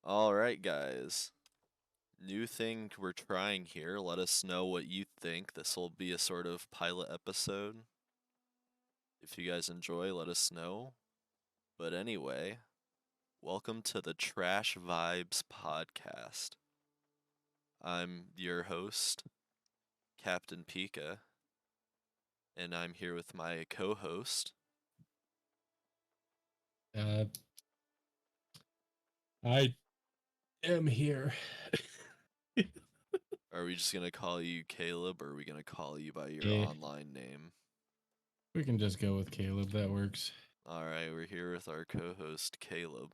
All right, guys. New thing we're trying here. Let us know what you think. This will be a sort of pilot episode. If you guys enjoy, let us know. But anyway, welcome to the Trash Vibes podcast. I'm your host, Captain Pika, and I'm here with my co-host. Uh, I am here. Are we just gonna call you Caleb, or are we gonna call you by your Yeah, online name? we can just go with Caleb. That works. All right, we're here with our co-host Caleb.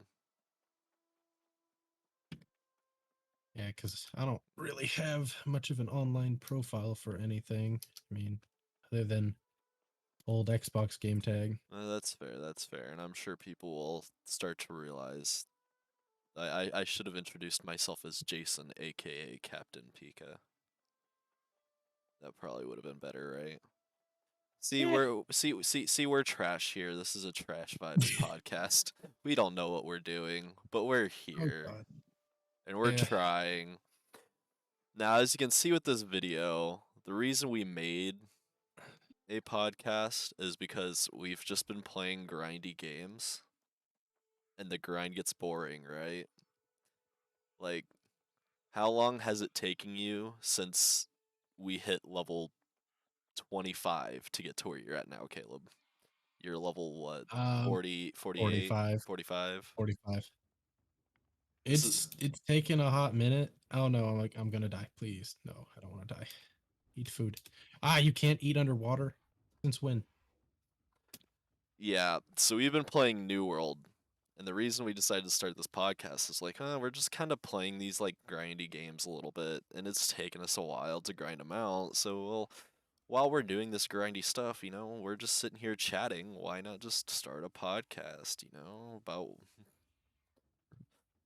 Yeah, because I don't really have much of an online profile for anything. I mean, other than old Xbox game tag. That's fair. That's fair, and I'm sure people will start to realize. I should have introduced myself as Jason, aka Captain Pika. That probably would have been better, right? See, Eh. we're trash here. This is a trash vibes podcast. We don't know what we're doing, but we're Oh here God. and we're Yeah. trying. Now, as you can see with this video, the reason we made a podcast is because we've just been playing grindy games and the grind gets boring, right? Like, how long has it taken you since we hit level 25 to get to where you're at now, Caleb? You're level what? Um, 40, 48, 45. 45? 45. This is It's taken a hot minute. Oh no, I'm gonna die. Please. No, I don't want to die. Eat food. Ah, you can't eat underwater? Since when? yeah, so we've been playing New World. And the reason we decided to start this podcast is like, we're just kind of playing these like grindy games a little bit, and it's taken us a while to grind them out. So, well, while we're doing this grindy stuff, we're just sitting here chatting. Why not just start a podcast, about.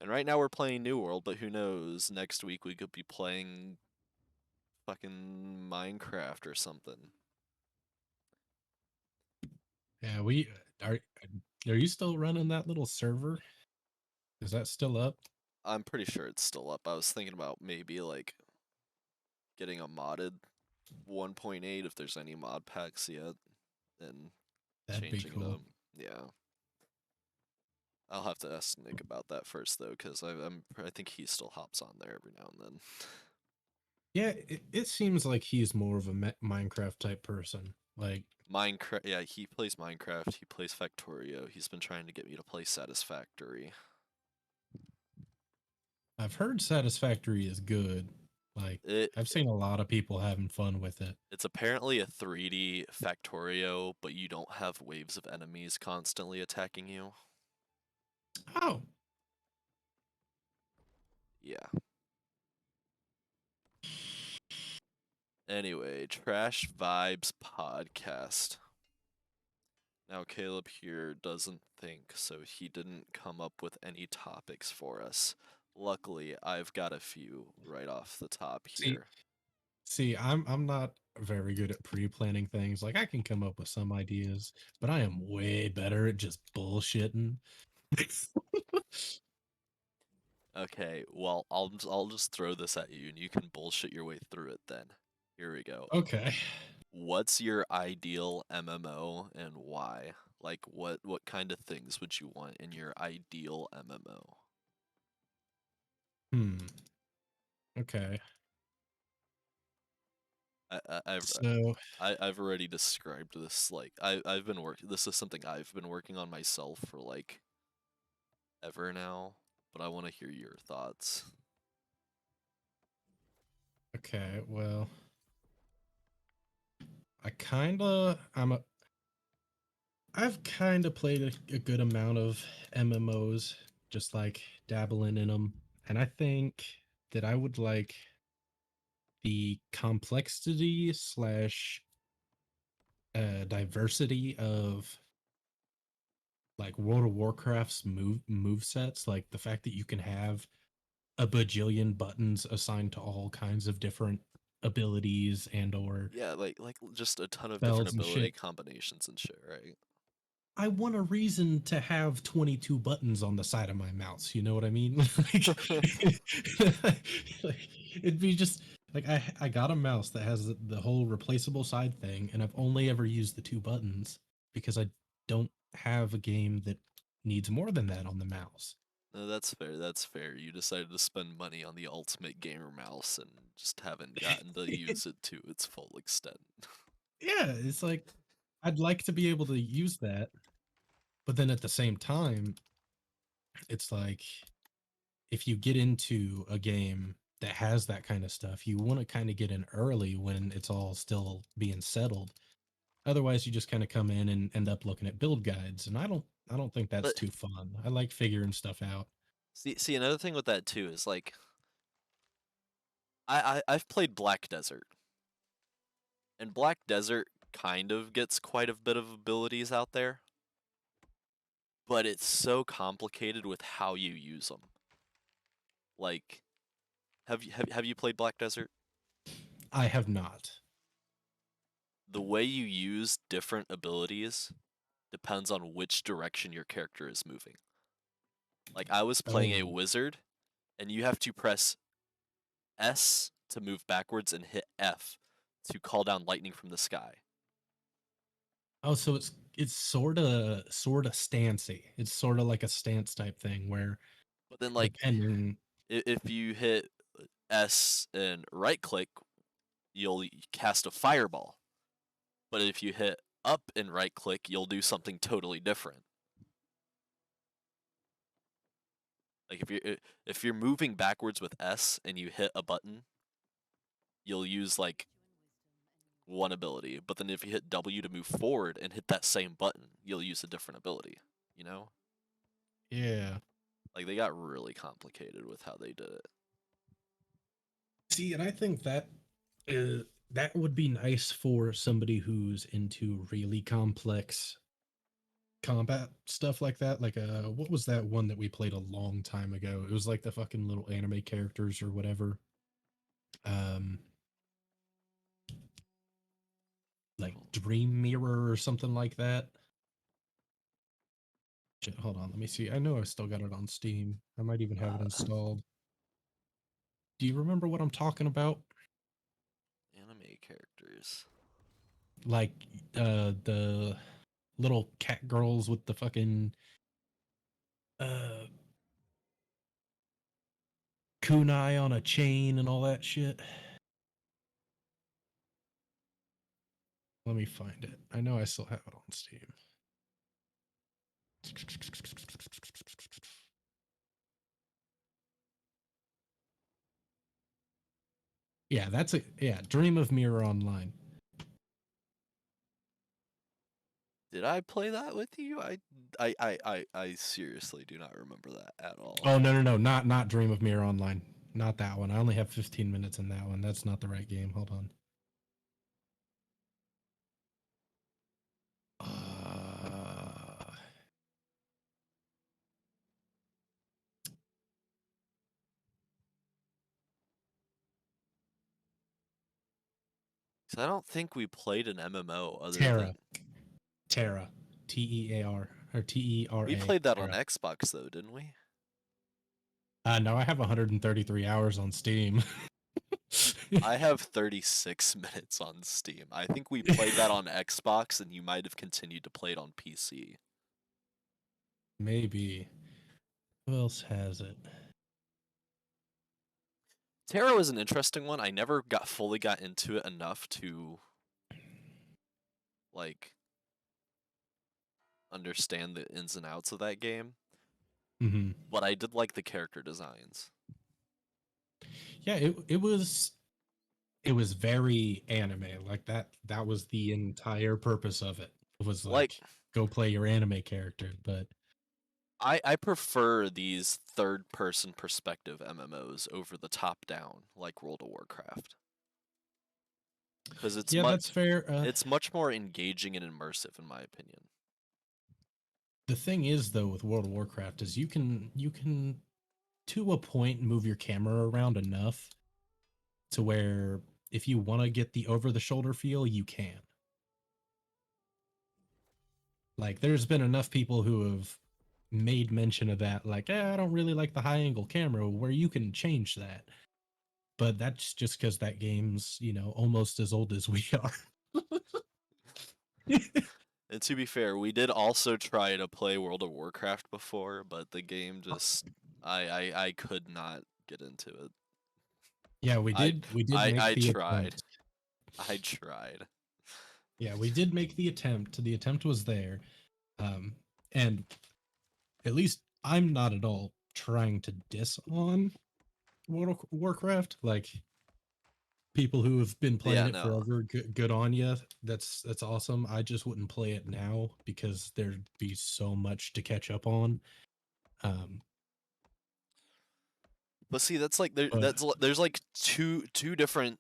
And right now we're playing New World, but who knows? Next week we could be playing fucking Minecraft or something. Yeah, we are. Are you still running that little server? Is that still up? I'm pretty sure it's still up. I was thinking about maybe like getting a modded 1.8 if there's any mod packs yet and That'd be changing it cool. up. Yeah. I'll have to ask Nick about that first though, because I think he still hops on there every now and then. Yeah, it seems like he's more of a Minecraft type person. Like, Minecraft, yeah, he plays Minecraft. He plays Factorio. He's been trying to get me to play Satisfactory. I've heard Satisfactory is good. Like, It I've seen a lot of people having fun with it. It's apparently a 3D Factorio, but you don't have waves of enemies constantly attacking you. Oh, Yeah. Anyway, Trash Vibes Podcast. Now, Caleb here doesn't think, so he didn't come up with any topics for us. Luckily, I've got a few right off the top see, here. I'm not very good at pre-planning things. Like, I can come up with some ideas, but I am way better at just bullshitting. Okay, well, I'll just throw this at you and you can bullshit your way through it then. Here we go. Okay. What's your ideal MMO and why? Like what kind of things would you want in your ideal MMO? Hmm. Okay. I've So, I've already described this. Like I've been working. This is something I've been working on myself for like ever now, but I want to hear your thoughts. okay, well, I kind of I'm a I've kind of played a good amount of MMOs, just like dabbling in them, and I think that I would like the complexity slash diversity of like World of Warcraft's move sets, like the fact that you can have a bajillion buttons assigned to all kinds of different abilities and or Yeah, like just a ton of different spells and ability shit. combinations and shit, right? I want a reason to have 22 buttons on the side of my mouse. You know what I mean? Like, it'd be just like I got a mouse that has the whole replaceable side thing, and I've only ever used the two buttons because I don't have a game that needs more than that on the mouse. No, that's fair. That's fair. You decided to spend money on the ultimate gamer mouse and just haven't gotten to use it to its full extent. Yeah, it's like I'd like to be able to use that, but then at the same time, it's like if you get into a game that has that kind of stuff, you want to kind of get in early when it's all still being settled. Otherwise, you just kind of come in and end up looking at build guides, and I don't think that's But too fun. I like figuring stuff out. see, another thing with that too is like I've played Black Desert, and Black Desert kind of gets quite a bit of abilities out there, but it's so complicated with how you use them. Like, have you played Black Desert? I have not. The way you use different abilities depends on which direction your character is moving. Like I was playing a Oh, wizard, and you have to press S to move backwards and hit F to call down lightning from the sky. oh, so it's sort of stancy. It's sort of like a stance type thing where But then like depending. if you hit S and right click, you'll cast a fireball. But if you hit up and right click, you'll do something totally different. Like if you're moving backwards with S and you hit a button, you'll use like one ability. But then if you hit W to move forward and hit that same button, you'll use a different ability, you know? Yeah. Like they got really complicated with how they did it. See, and I think that would be nice for somebody who's into really complex combat stuff like that. Like, what was that one that we played a long time ago? It was like the fucking little anime characters or whatever. Um, like Dream Mirror or something like that. Shit, hold on, let me see. I know I still got it on Steam. I might even have it Uh, installed. Do you remember what I'm talking about? Anime characters. Like, the little cat girls with the fucking uh kunai on a chain and all that shit. Let me find it. I know I still have it on Steam. Yeah, that's it. Yeah, Dream of Mirror Online. Did I play that with you? I seriously do not remember that at all. Oh no, not Dream of Mirror Online. Not that one. I only have 15 minutes in that one. That's not the right game. Hold on. Uh, 'Cause I don't think we played an MMO other Terra. than Terra. Tear or we Tera. played that on Terra. Xbox though, didn't we? No, I have 133 hours on Steam. I have 36 minutes on Steam. I think we played that on Xbox and you might have continued to play it on PC. Maybe. Who else has it? Terra was an interesting one. I never fully got into it enough to like understand the ins and outs of that game, Hmm. but I did like the character designs. Yeah, it was very anime. Like that was the entire purpose of it. It was Like like go play your anime character, but I prefer these third person perspective MMOs over the top down like World of Warcraft because yeah, that's fair. it's much more engaging and immersive in my opinion. The thing is though with World of Warcraft is you can to a point move your camera around enough to where if you want to get the over the shoulder feel, you can. Like, there's been enough people who have made mention of that, like, I don't really like the high angle camera, where you can change that. But that's just because that game's, almost as old as we are. And to be fair, we did also try to play World of Warcraft before, but the game just I could not get into it. Yeah, we I did I make I the tried. attempt. I tried. Yeah, we did make the attempt. The attempt was there. And at least I'm not at all trying to diss on World of Warcraft. Like, people who have been playing Yeah, it no. forever, good on you. That's awesome. I just wouldn't play it now because there'd be so much to catch up on. Um, But see, that's like but there's like two different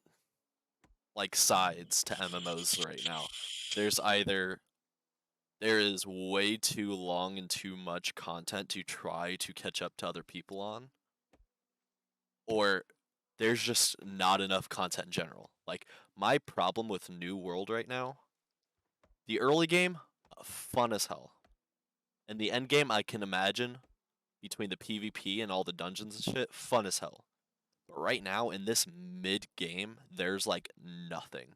like sides to MMOs right now. There's either there is way too long and too much content to try to catch up to other people on, or there's just not enough content in general. Like my problem with New World right now, the early game, fun as hell. And the end game I can imagine between the PvP and all the dungeons and shit, fun as hell. But right now in this mid game, there's like nothing.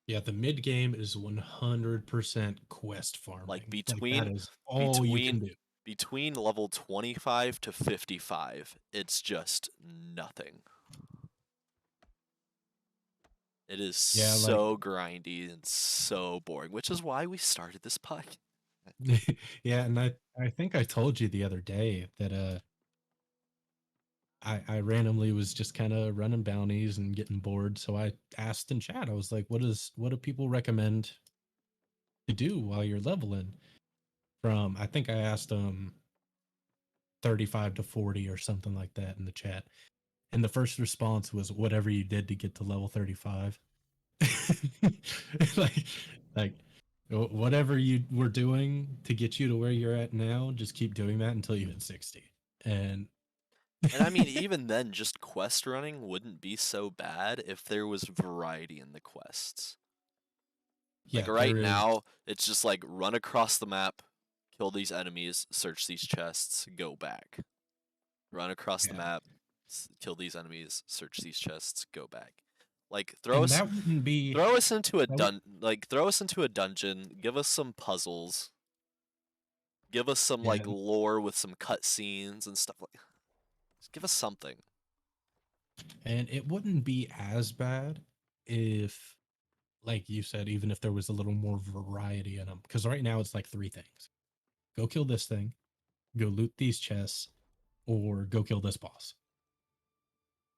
yeah, the mid game is 100% quest Like farming. Like, that is all you can between do. between level 25 to 55, it's just nothing. It is Yeah, like, so grindy and so boring, which is why we started this podcast. yeah, and I think I told you the other day that I randomly was just kind of running bounties and getting bored, so I asked in chat. I was like, what do people recommend to do while you're leveling? From, I think I asked 35 to 40 or something like that in the chat. And the first response was whatever you did to get to level 35. like like whatever you were doing to get you to where you're at now, just keep doing that until you hit 60. And And I mean, even then, just quest running wouldn't be so bad if there was variety in the quests. Like yeah, right there is. now, it's just like run across the map, kill these enemies, search these chests, go back. Run across the Yeah. map, kill these enemies, search these chests, go back. Like And that wouldn't be throw us into a that would, throw us into a dungeon, give us some puzzles, give us some yeah, like lore with some cutscenes and stuff like. Just give us something. and it wouldn't be as bad if, like you said, even if there was a little more variety in them. Because right now it's like three things: go kill this thing, go loot these chests, or go kill this boss.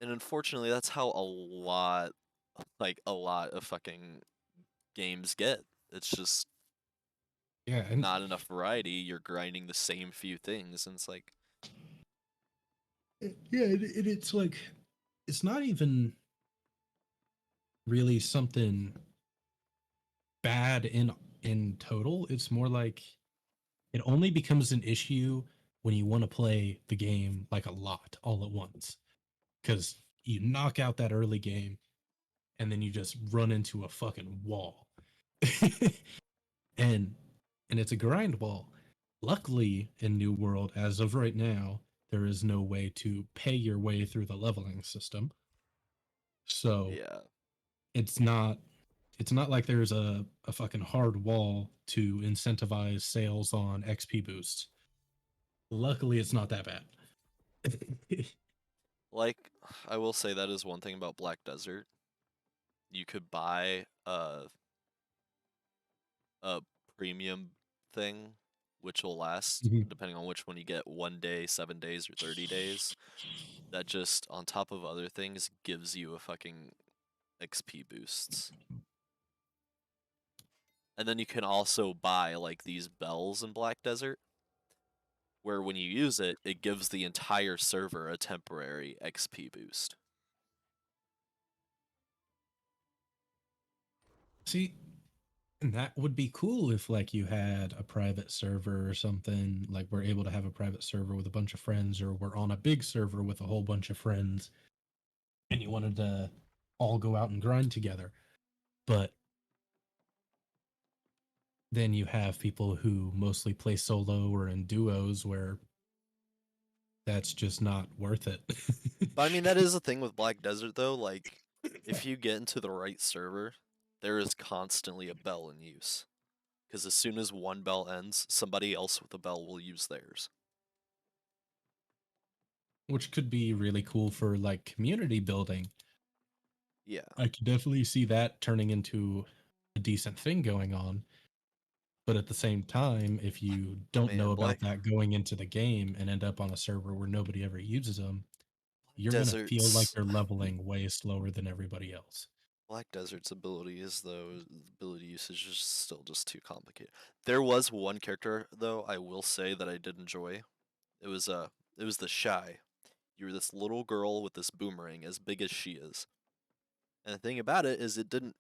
And unfortunately, that's how a lot of fucking games get. It's just Yeah, and not enough variety. You're grinding the same few things, and it's like, yeah, it's like, it's not even really something bad in total. It's more like it only becomes an issue when you want to play the game like a lot all at once, because you knock out that early game and then you just run into a fucking wall. and and it's a grind wall. Luckily, in New World, as of right now, there is no way to pay your way through the leveling system. So yeah. it's not it's not like there's a fucking hard wall to incentivize sales on XP boosts. Luckily, it's not that bad. Like, I will say that is one thing about Black Desert. You could buy a premium thing, which will last Mhm. depending on which one you get 1 day, 7 days, or 30 days. That just on top of other things gives you a fucking XP boosts. And then you can also buy like these bells in Black Desert, where when you use it, it gives the entire server a temporary XP boost. See, and that would be cool if, like, you had a private server or something. Like, we're able to have a private server with a bunch of friends, or we're on a big server with a whole bunch of friends, and you wanted to all go out and grind together. But then you have people who mostly play solo or in duos where that's just not worth it. But I mean, that is the thing with Black Desert, though. Like, if you get into the right server, there is constantly a bell in use. Because as soon as one bell ends, somebody else with a bell will use theirs. Which could be really cool for like community building. Yeah. I could definitely see that turning into a decent thing going on. But at the same time, if you don't know Man, about that going into the game and end up on a server where nobody ever uses them, you're going to feel like Desert's you're leveling way slower than everybody else. Black Desert's abilities, though, ability usage is still just too complicated. There was one character, though, I will say that I did enjoy. It was the Shy. You were this little girl with this boomerang as big as she is. And the thing about it is, the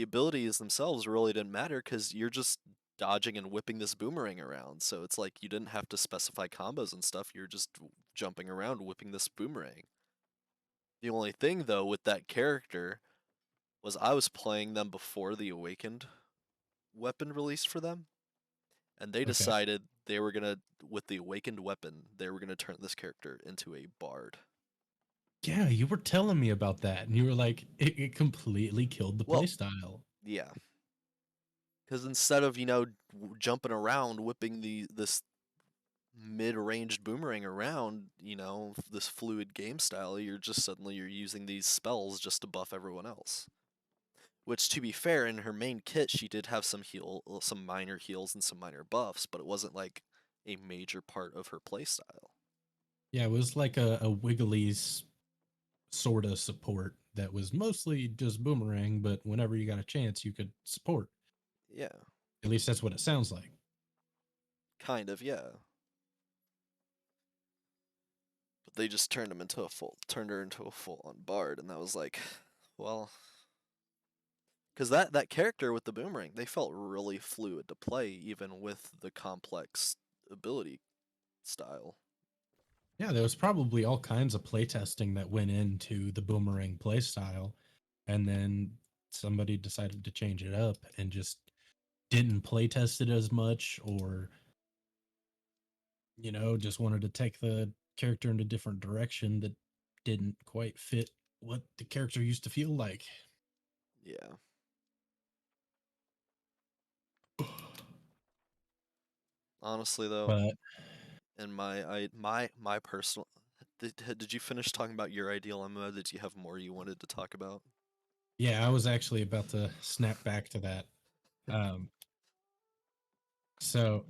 abilities themselves really didn't matter because you're just dodging and whipping this boomerang around. So it's like you didn't have to specify combos and stuff. You're just jumping around whipping this boomerang. The only thing though with that character was I was playing them before the Awakened weapon released for them, and they Okay. decided they were gonna, with the Awakened weapon, they were gonna turn this character into a bard. Yeah, you were telling me about that, and you were like, it completely killed the Well, playstyle. yeah, because instead of jumping around whipping this mid-ranged boomerang around, this fluid game style, you're using these spells just to buff everyone else. Which, to be fair, in her main kit, she did have some minor heals and some minor buffs, but it wasn't like a major part of her playstyle. Yeah, it was like a Wiggly's sort of support that was mostly just boomerang, but whenever you got a chance, you could support. Yeah, At least that's what it sounds like. kind of, yeah. But they just turned her into a full-on bard, and that was like, well, because that character with the boomerang, they felt really fluid to play, even with the complex ability style. Yeah, there was probably all kinds of playtesting that went into the boomerang playstyle, and then somebody decided to change it up and just didn't playtest it as much, or just wanted to take the character in a different direction that didn't quite fit what the character used to feel like. Yeah. Honestly, though, But in my personal, did you finish talking about your ideal MMO? Did you have more you wanted to talk about? yeah, I was actually about to snap back to that. Um, so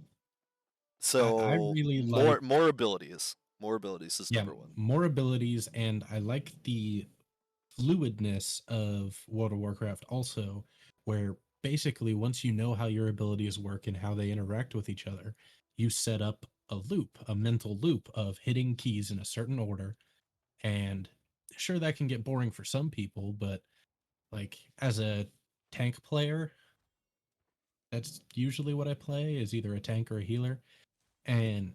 I So really more like, more abilities. More abilities is yeah, number one. more abilities, and I like the fluidness of World of Warcraft also, where basically once you know how your abilities work and how they interact with each other, you set up a loop, a mental loop of hitting keys in a certain order. And sure, that can get boring for some people, but like as a tank player, that's usually what I play is either a tank or a healer. And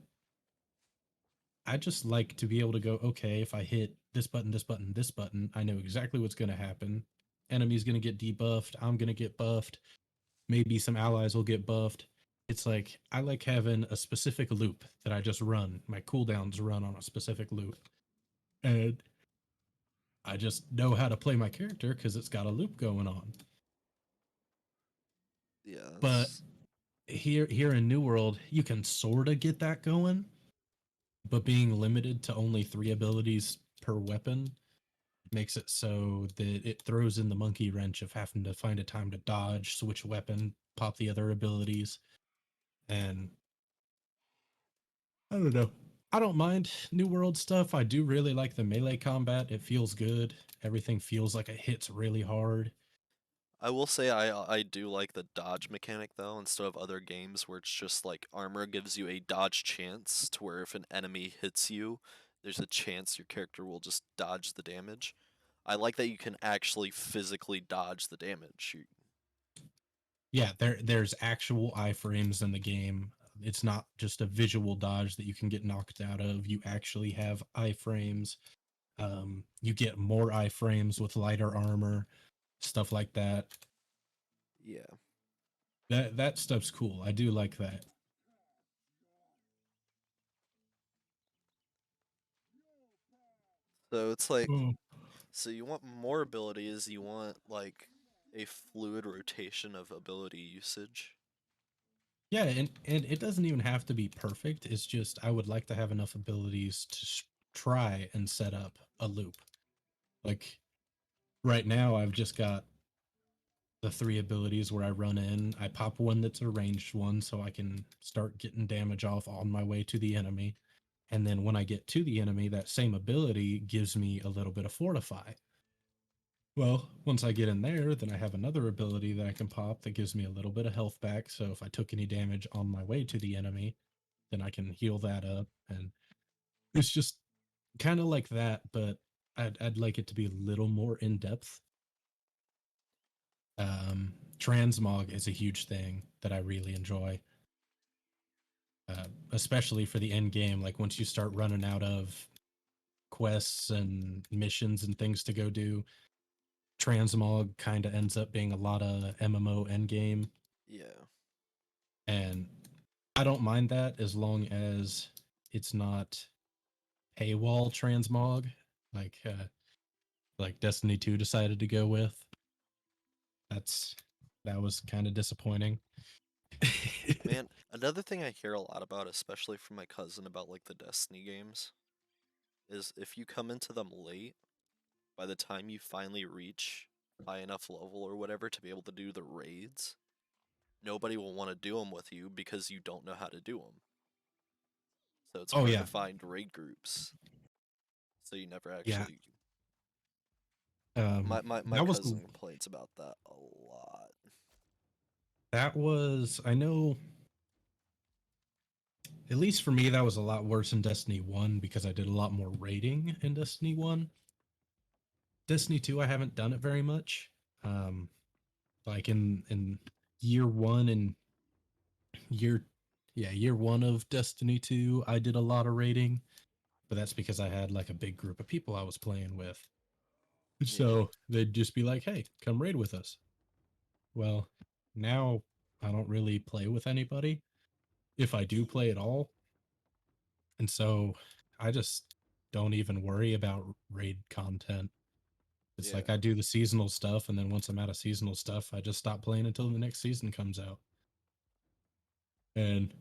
I just like to be able to go, okay, if I hit this button, this button, this button, I know exactly what's going to happen. Enemy's going to get debuffed. I'm going to get buffed. Maybe some allies will get buffed. It's like I like having a specific loop that I just run. My cooldowns run on a specific loop. And I just know how to play my character because it's got a loop going on. Yeah, But that's, here in New World, you can sort of get that going, but being limited to only 3 abilities per weapon makes it so that it throws in the monkey wrench of having to find a time to dodge, switch weapon, pop the other abilities. And I don't know. I don't mind New World stuff. I do really like the melee combat. It feels good. Everything feels like it hits really hard. I will say I do like the dodge mechanic though, instead of other games where it's just like armor gives you a dodge chance to where if an enemy hits you, there's a chance your character will just dodge the damage. I like that you can actually physically dodge the damage. Yeah, there's actual iframes in the game. It's not just a visual dodge that you can get knocked out of. You actually have iframes. You get more iframes with lighter armor, stuff like that. Yeah. That stuff's cool. I do like that. So it's like, Mm. so you want more abilities, you want like a fluid rotation of ability usage. Yeah, and it doesn't even have to be perfect. It's just I would like to have enough abilities to try and set up a loop. Like right now, I've just got the three abilities where I run in, I pop one that's a ranged one so I can start getting damage off on my way to the enemy. And then when I get to the enemy, that same ability gives me a little bit of fortify. Well, once I get in there, then I have another ability that I can pop that gives me a little bit of health back. So if I took any damage on my way to the enemy, then I can heal that up. And it's just kind of like that, but I'd like it to be a little more in depth. Transmog is a huge thing that I really enjoy, especially for the end game. Like once you start running out of quests and missions and things to go do, transmog kind of ends up being a lot of MMO end game, Yeah. and I don't mind that as long as it's not paywall transmog, like like Destiny 2 decided to go with. That's that was kind of disappointing. Man, another thing I hear a lot about, especially from my cousin about like the Destiny games, is if you come into them late, by the time you finally reach high enough level or whatever to be able to do the raids, nobody will want to do them with you because you don't know how to do them. So it's Oh hard to yeah, find raid groups. So you never yeah. actually. My That was cousin complains about that a lot. I know, at least for me that was a lot worse in Destiny 1 because I did a lot more raiding in Destiny 1. Destiny 2 I haven't done it very much. Um like in year 1 and year year 1 of Destiny 2 I did a lot of raiding, but that's because I had like a big group of people I was playing with. Yeah. So they'd just be like, "Hey, come raid with us." Well, now I don't really play with anybody if I do play at all. And so I just don't even worry about raid content. It's like Yeah. I do the seasonal stuff, and then once I'm out of seasonal stuff, I just stop playing until the next season comes out. And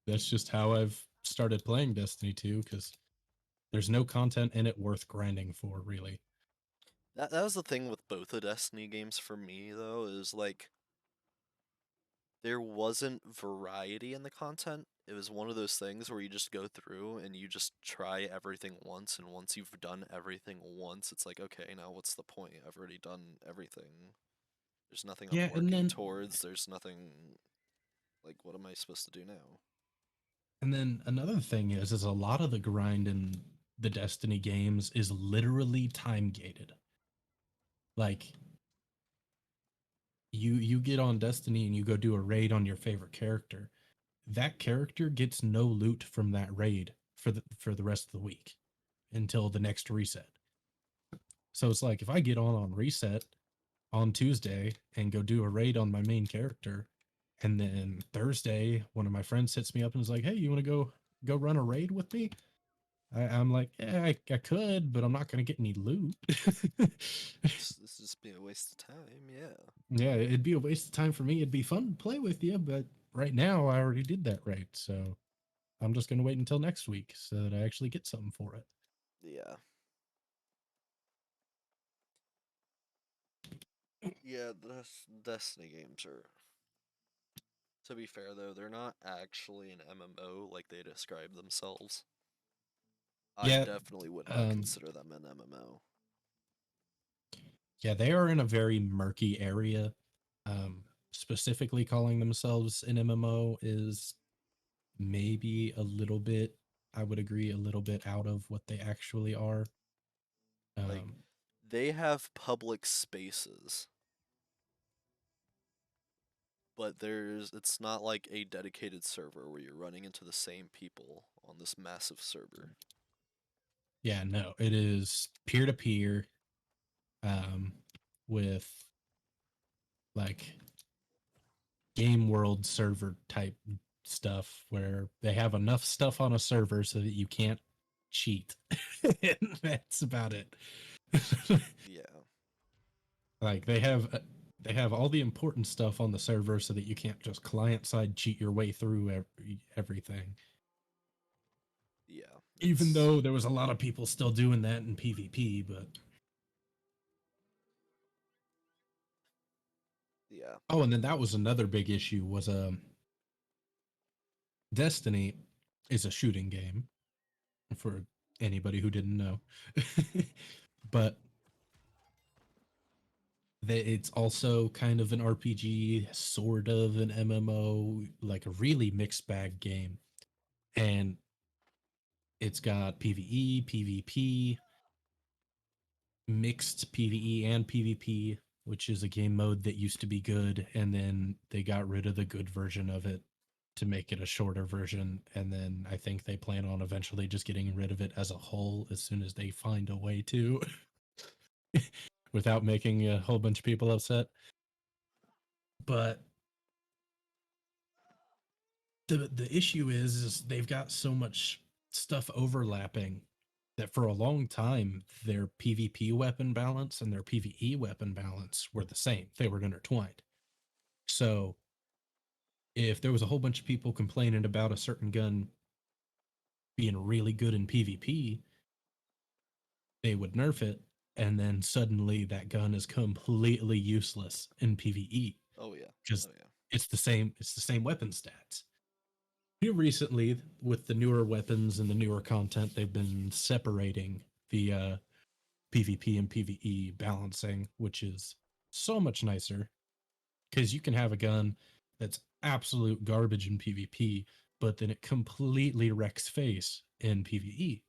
that's just how I've started playing Destiny 2 because there's no content in it worth grinding for, really. That was the thing with both the Destiny games for me though, is like there wasn't variety in the content. It was one of those things where you just go through and you just try everything once, and once you've done everything once, it's like, okay, now what's the point? I've already done everything. There's nothing I'm Yeah, working towards. There's nothing like what am I supposed to do now? and then another thing is a lot of the grind in the Destiny games is literally time gated. Like you get on Destiny and you go do a raid on your favorite character. That character gets no loot from that raid for the rest of the week until the next reset. So it's like if I get on reset on Tuesday and go do a raid on my main character, and then Thursday one of my friends hits me up and is like, "Hey, you want to go run a raid with me?" I'm like, "Yeah, I could, but I'm not going to get any loot." This just be a waste of time. Yeah. Yeah, it'd be a waste of time for me. It'd be fun to play with you, but right now I already did that raid, so I'm just going to wait until next week so that I actually get something for it. Yeah. Yeah, the Destiny games are, to be fair though, they're not actually an MMO like they describe themselves. I Yeah, definitely would not um, consider them an MMO. yeah, they are in a very murky area. Um, Specifically calling themselves an MMO is maybe a little bit, I would agree, a little bit out of what they actually are. Like, Um, they have public spaces, but it's not like a dedicated server where you're running into the same people on this massive server. yeah, no, it is peer to peer, with like game world server type stuff where they have enough stuff on a server so that you can't cheat. And that's about it. Yeah. Like they have all the important stuff on the server so that you can't just client side cheat your way through everything. Yeah. Even It's though there was a lot of people still doing that in PvP, but yeah. oh, and then that was another big issue was Destiny is a shooting game for anybody who didn't know. But it's also kind of an RPG, sort of an MMO, like a really mixed bag game. And it's got PvE, PvP, mixed PvE and PvP, which is a game mode that used to be good, and then they got rid of the good version of it to make it a shorter version. And then I think they plan on eventually just getting rid of it as a whole as soon as they find a way to without making a whole bunch of people upset. But the issue is they've got so much stuff overlapping that for a long time their PvP weapon balance and their PvE weapon balance were the same. They were intertwined. So if there was a whole bunch of people complaining about a certain gun being really good in PvP, they would nerf it, and then suddenly that gun is completely useless in PvE oh yeah. because Oh yeah. it's the same weapon stats. Here recently, with the newer weapons and the newer content, they've been separating the PvP and PvE balancing, which is so much nicer because you can have a gun that's absolute garbage in PvP, but then it completely wrecks face in PvE.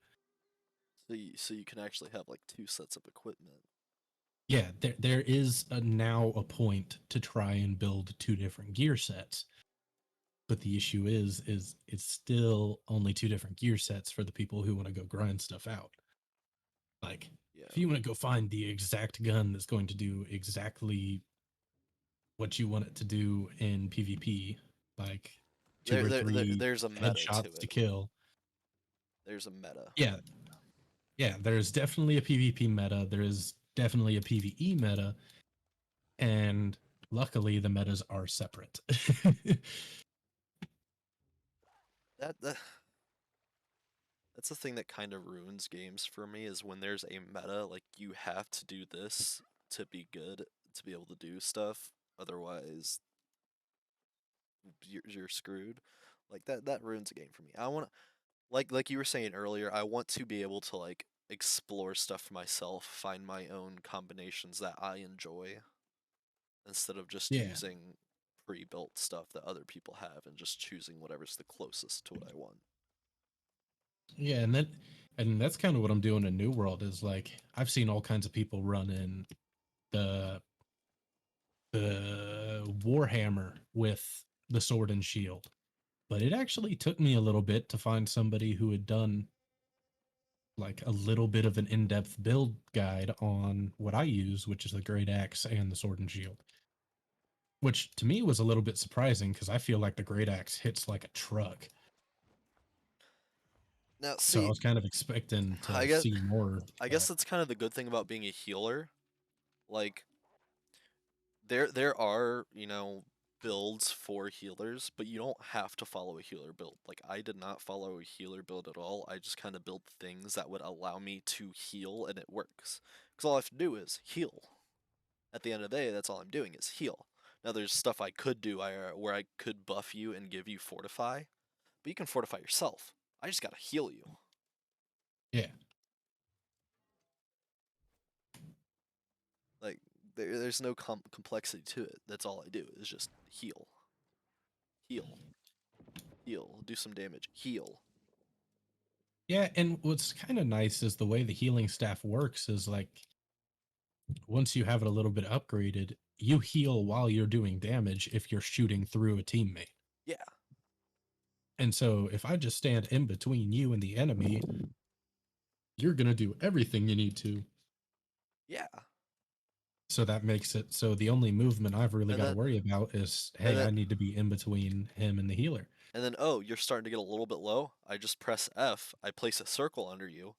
So you can actually have like two sets of equipment. Yeah, there is now a point to try and build two different gear sets, but the issue is it's still only two different gear sets for the people who want to go grind stuff out. Like, if Yeah. you want to go find the exact gun that's going to do exactly what you want it to do in PvP, like two or three There's a meta to headshots to it. kill. There's a meta. Yeah, yeah, there's definitely a PvP meta. There is definitely a PvE meta, and luckily the metas are separate. That that's the thing that kind of ruins games for me is when there's a meta, like you have to do this to be good, to be able to do stuff. Otherwise, you're screwed. Like that ruins a game for me. I want to like you were saying earlier, I want to be able to like explore stuff for myself, find my own combinations that I enjoy instead of just Yeah, using pre-built stuff that other people have and just choosing whatever's the closest to what I want. yeah, and that's kind of what I'm doing in New World is like I've seen all kinds of people run in the Warhammer with the sword and shield. But it actually took me a little bit to find somebody who had done like a little bit of an in-depth build guide on what I use, which is the great axe and the sword and shield. Which to me was a little bit surprising because I feel like the great axe hits like a truck. Now, So I see, was kind of expecting I to guess see more, I guess but that's kind of the good thing about being a healer. Like there are, builds for healers, but you don't have to follow a healer build. Like I did not follow a healer build at all. I just kind of built things that would allow me to heal and it works. Cuz all I have to do is heal. At the end of the day, that's all I'm doing is heal. Now there's stuff I could do where I could buff you and give you fortify, but you can fortify yourself. I just got to heal you. yeah. Like there's no complexity to it. That's all I do is just heal, heal, heal, do some damage, heal. Yeah, and what's kind of nice is the way the healing staff works is like once you have it a little bit upgraded, you heal while you're doing damage if you're shooting through a teammate. Yeah, And so if I just stand in between you and the enemy, you're going to do everything you need to. yeah. So that makes it so the only movement I've really And got to then worry about is, and hey, then I need to be in between him and the healer. and then oh, you're starting to get a little bit low. I just press F. I place a circle under you.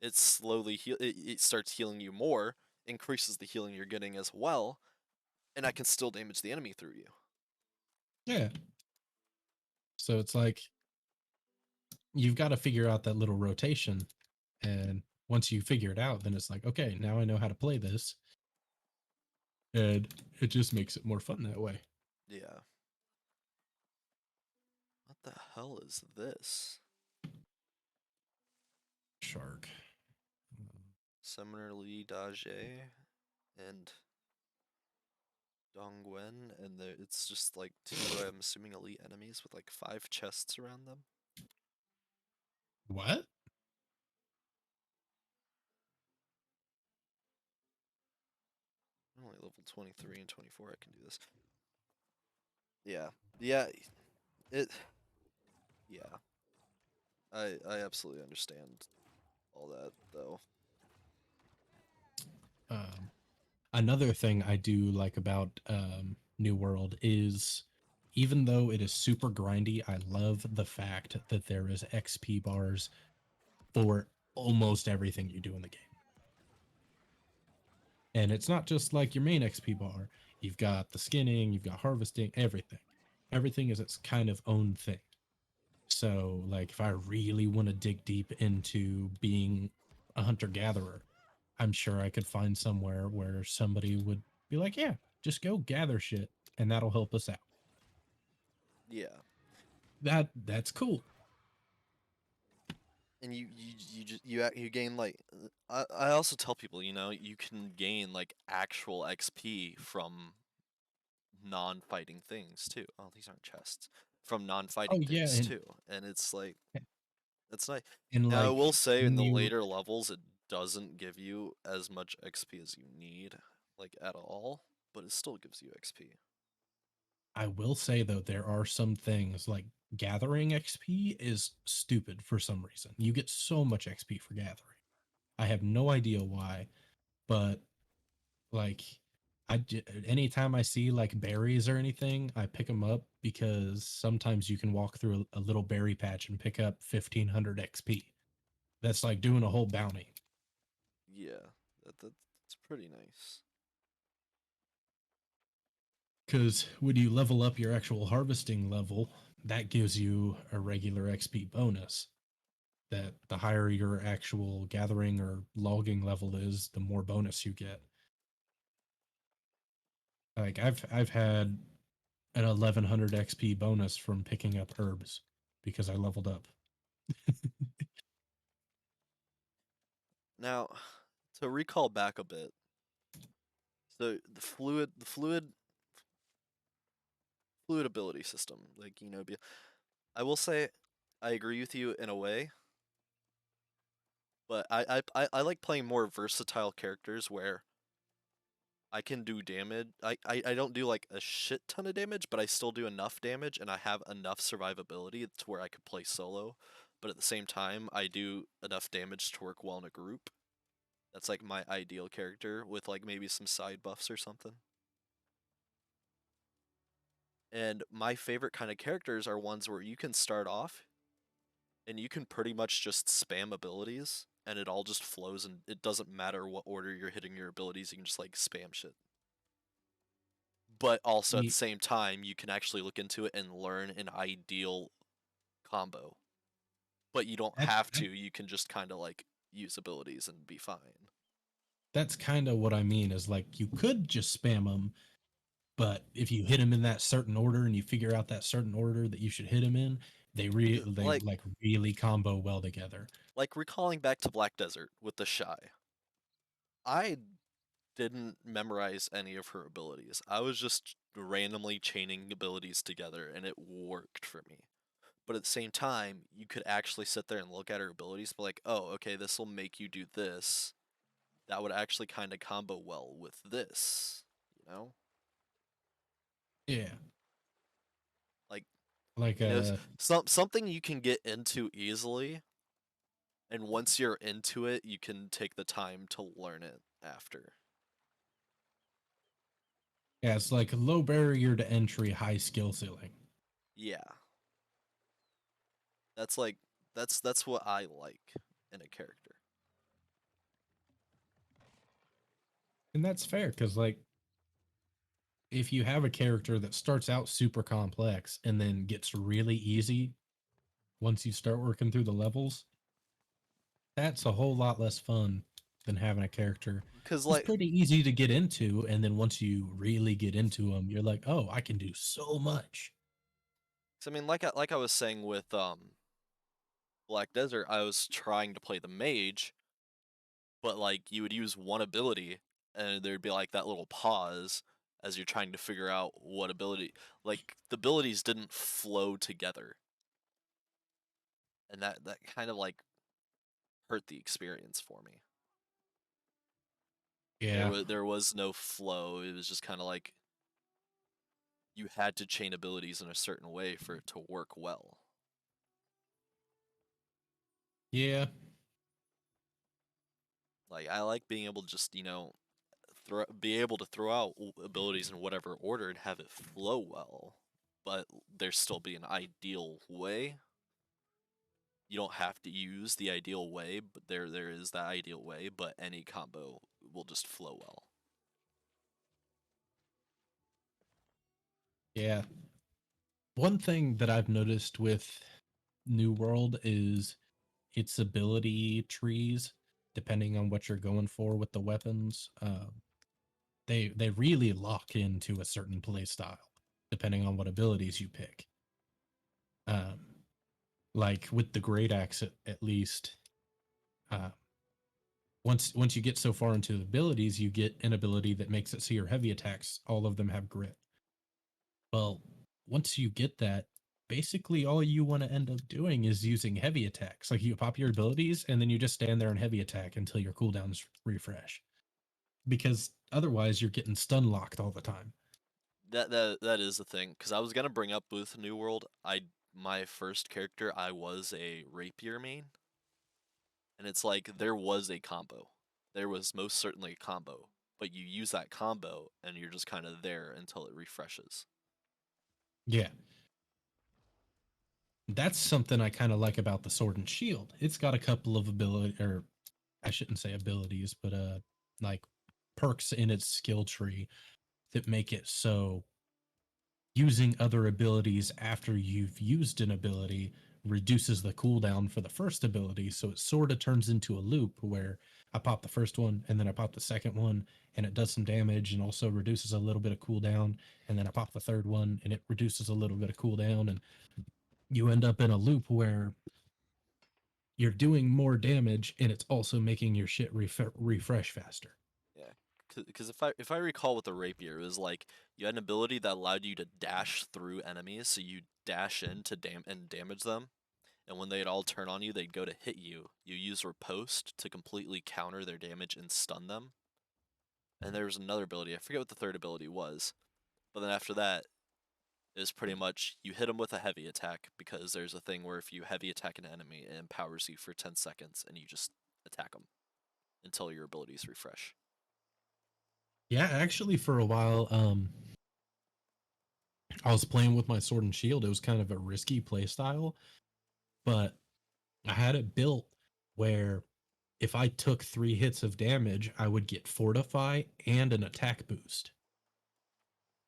It slowly it starts healing you more, increases the healing you're getting as well, and I can still damage the enemy through you. Yeah. So it's like you've got to figure out that little rotation. And once you figure it out, then it's like, okay, now I know how to play this. And it just makes it more fun that way. Yeah. What the hell is this? Shark. Summoner Lee Daje and Dongwen, and it's just like two, I'm assuming, elite enemies with like 5 chests around them. What? I'm only level 23 and 24, I can do this. Yeah. Yeah. It. Yeah. I absolutely understand all that, though. Um, Another thing I do like about New World is even though it is super grindy, I love the fact that there is XP bars for almost everything you do in the game. And it's not just like your main XP bar. You've got the skinning, you've got harvesting, everything. Everything is its kind of own thing. So, like, if I really want to dig deep into being a hunter gatherer, I'm sure I could find somewhere where somebody would be like, yeah, just go gather shit and that'll help us out. Yeah. That's cool. And you gain like I also tell people, you can gain like actual XP from non-fighting things too. Oh, these aren't chests. From Oh non-fighting yeah, things too. And it's like that's nice. and Now I like will say in when the you later levels it doesn't give you as much XP as you need, like at all, but it still gives you XP. I will say though, there are some things like gathering XP is stupid for some reason. You get so much XP for gathering. I have no idea why, but like anytime I see like berries or anything, I pick them up because sometimes you can walk through a little berry patch and pick up 1500 XP. That's like doing a whole bounty. Yeah, that's pretty nice. Because when you level up your actual harvesting level, that gives you a regular XP bonus. That the higher your actual gathering or logging level is, the more bonus you get. Like I've had an 1100 XP bonus from picking up herbs because I leveled up. Now, to recall back a bit, so the fluid ability system, like I will say, I agree with you in a way, but I like playing more versatile characters where I can do damage. I don't do like a shit ton of damage, but I still do enough damage, and I have enough survivability to where I could play solo. But at the same time, I do enough damage to work well in a group. That's like my ideal character with like maybe some side buffs or something. And my favorite kind of characters are ones where you can start off and you can pretty much just spam abilities and it all just flows and it doesn't matter what order you're hitting your abilities, you can just like spam shit. But also at the Ye- same time, you can actually look into it and learn an ideal combo. But you don't That, have that to, you can just kind of like use abilities and be fine. that's kind of what I mean is like you could just spam them, but if you hit them in that certain order and you figure out that certain order that you should hit them in, they Like like really combo well together. like recalling back to Black Desert with the Shy. I didn't memorize any of her abilities. I was just randomly chaining abilities together and it worked for me. But at the same time, you could actually sit there and look at her abilities, be like, oh, okay, this will make you do this. That would actually kind of combo well with this, you know? Yeah. Like, Like something you can get into easily, and once you're into it, you can take the time to learn it after. Yeah, it's like low barrier to entry, high skill ceiling. Yeah, that's like that's what I like in a character. And that's fair because, like, if you have a character that starts out super complex and then gets really easy once you start working through the levels, that's a whole lot less fun than having a character Cause who's like, pretty easy to get into. And then once you really get into them, you're like, oh, I can do so much. 'cause I mean, like I was saying with Black Desert, I was trying to play the mage, but like you would use one ability, and there'd be like that little pause as you're trying to figure out what ability. Like the abilities didn't flow together, and that kind of like hurt the experience for me. Yeah. There was no flow. It was just kind of like you had to chain abilities in a certain way for it to work well. Yeah. Like I like being able to just, be able to throw out abilities in whatever order and have it flow well, but there still be an ideal way. You don't have to use the ideal way, but there is that ideal way, but any combo will just flow well. Yeah. One thing that I've noticed with New World is its ability trees, depending on what you're going for with the weapons. They really lock into a certain play style depending on what abilities you pick. Um, like with the great axe, at least, uh, once you get so far into the abilities, you get an ability that makes it so your heavy attacks, all of them have grit. Well, once you get that, basically all you want to end up doing is using heavy attacks. Like you pop your abilities and then you just stand there and heavy attack until your cooldowns refresh. Because otherwise you're getting stun locked all the time. That is the thing, because I was gonna bring up with New World. My first character, I was a rapier main, and it's like there was a combo. There was most certainly a combo, but you use that combo and you're just kind of there until it refreshes. Yeah. That's something I kind of like about the sword and shield. It's got a couple of ability or I shouldn't say abilities, but like perks in its skill tree that make it so using other abilities after you've used an ability reduces the cooldown for the first ability. So it sort of turns into a loop where I pop the first one and then I pop the second one and it does some damage and also reduces a little bit of cooldown. And then I pop the third one and it reduces a little bit of cooldown. And you end up in a loop where you're doing more damage and it's also making your shit refresh faster. Yeah, because if I recall with the rapier, it was like you had an ability that allowed you to dash through enemies, so you dash in to damage them, and when they'd all turn on you, they'd go to hit you. You use riposte to completely counter their damage and stun them. And there was another ability, I forget what the third ability was, but then after that, it was pretty much you hit them with a heavy attack because there's a thing where if you heavy attack an enemy, it empowers you for 10 seconds and you just attack them until your abilities refresh. Yeah, actually, for a while, I was playing with my sword and shield. It was kind of a risky play style, but I had it built where if I took 3 hits of damage, I would get fortify and an attack boost.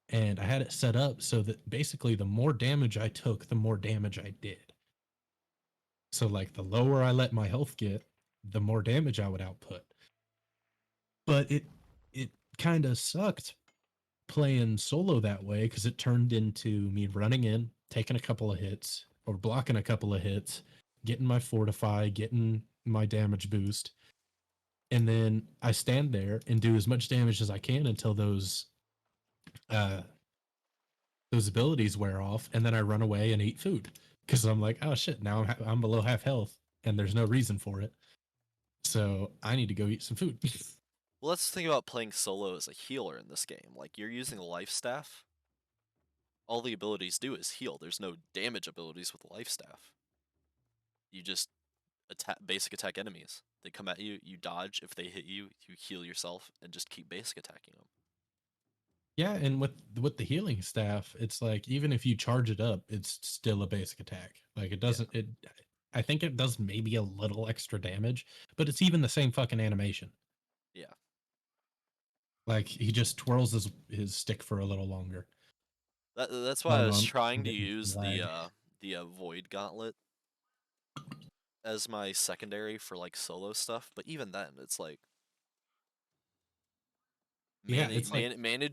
And I had it set up so that basically the more damage I took, the more damage I did. So like the lower I let my health get, the more damage I would output. But it kind of sucked playing solo that way because it turned into me running in, taking a couple of hits or blocking a couple of hits, getting my fortify, getting my damage boost, and then I stand there and do as much damage as I can until uh those abilities wear off, and then I run away and eat food because I'm like, oh shit, now I'm below half health and there's no reason for it, so I need to go eat some food. Well, let's think about playing solo as a healer in this game. Like, you're using a life staff. All the abilities do is heal. There's no damage abilities with life staff. You just basic attack enemies. They come at you, you dodge. If they hit you, you heal yourself and just keep basic attacking them. Yeah, and with the healing staff, it's like even if you charge it up, it's still a basic attack. Like it Yeah, doesn't it I think it does maybe a little extra damage, but it's even the same fucking animation. yeah. Like he just twirls his stick for a little longer. That's I why I don't know. was I'm trying to getting some use lag. the Void Gauntlet as my secondary for like solo stuff, but even then, it's like Yeah, it's like mana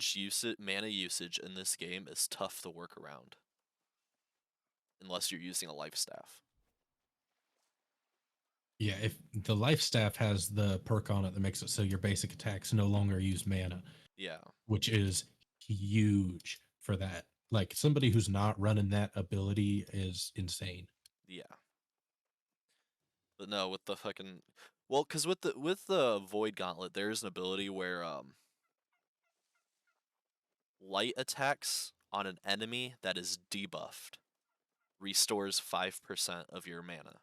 usage in this game is tough to work around unless you're using a life staff. yeah, if the life staff has the perk on it that makes it so your basic attacks no longer use mana, Yeah, which is huge for that. Like somebody who's not running that ability is insane. yeah. But no, with the fucking well, because with the Void Gauntlet, there's an ability where light attacks on an enemy that is debuffed restores 5% of your mana.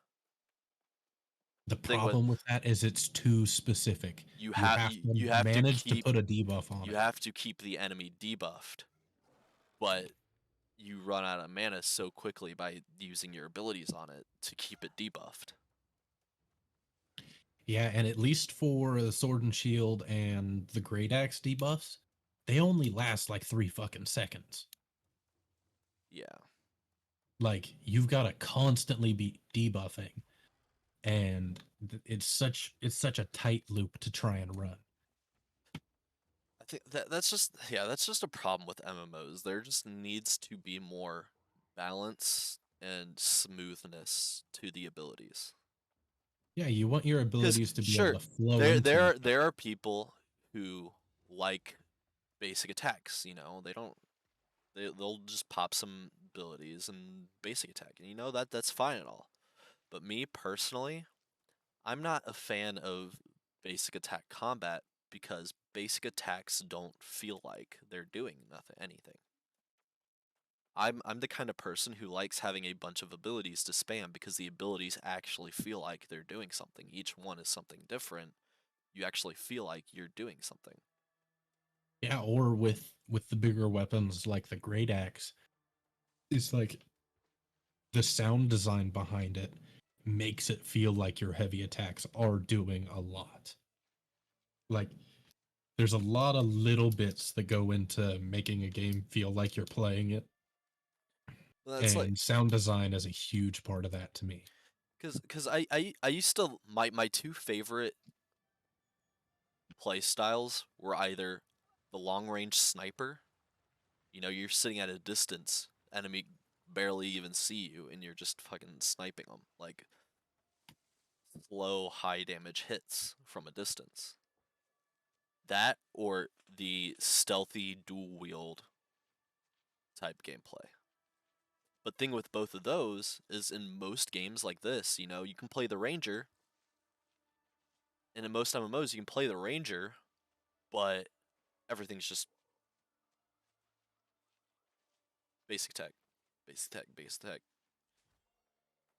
The Thing with problem with that is it's too specific. you You have have you, to you have to manage to keep put a debuff on you it. have to keep the enemy debuffed, but you run out of mana so quickly by using your abilities on it to keep it debuffed. Yeah, and at least for the sword and shield and the great axe debuffs, they only last like 3 fucking seconds. Yeah. Like you've got to constantly be debuffing, and it's such a tight loop to try and run. I think that's just a problem with MMOs. There just needs to be more balance and smoothness to the abilities. Yeah, you want your Because abilities to be able sure, to flow there into there each are, there are people who like basic attacks. They'll just pop some abilities and basic attack, and that's fine and all. But me personally, I'm not a fan of basic attack combat because basic attacks don't feel like they're doing nothing anything. I'm the kind of person who likes having a bunch of abilities to spam because the abilities actually feel like they're doing something. Each one is something different. You actually feel like you're doing something. Yeah, or with the bigger weapons like the great axe, it's like the sound design behind it makes it feel like your heavy attacks are doing a lot. Like there's a lot of little bits that go into making a game feel like you're playing it, That's like and sound design is a huge part of that to me. because I used to my two favorite play styles were either the long range sniper. You're sitting at a distance, enemy barely even see you, and you're just fucking sniping them like slow, high damage hits from a distance. That or the stealthy dual wield type gameplay. But thing with both of those is in most games like this, you can play the ranger, and in most MMOs you can play the ranger, but everything's just basic tech, basic tech, basic tech.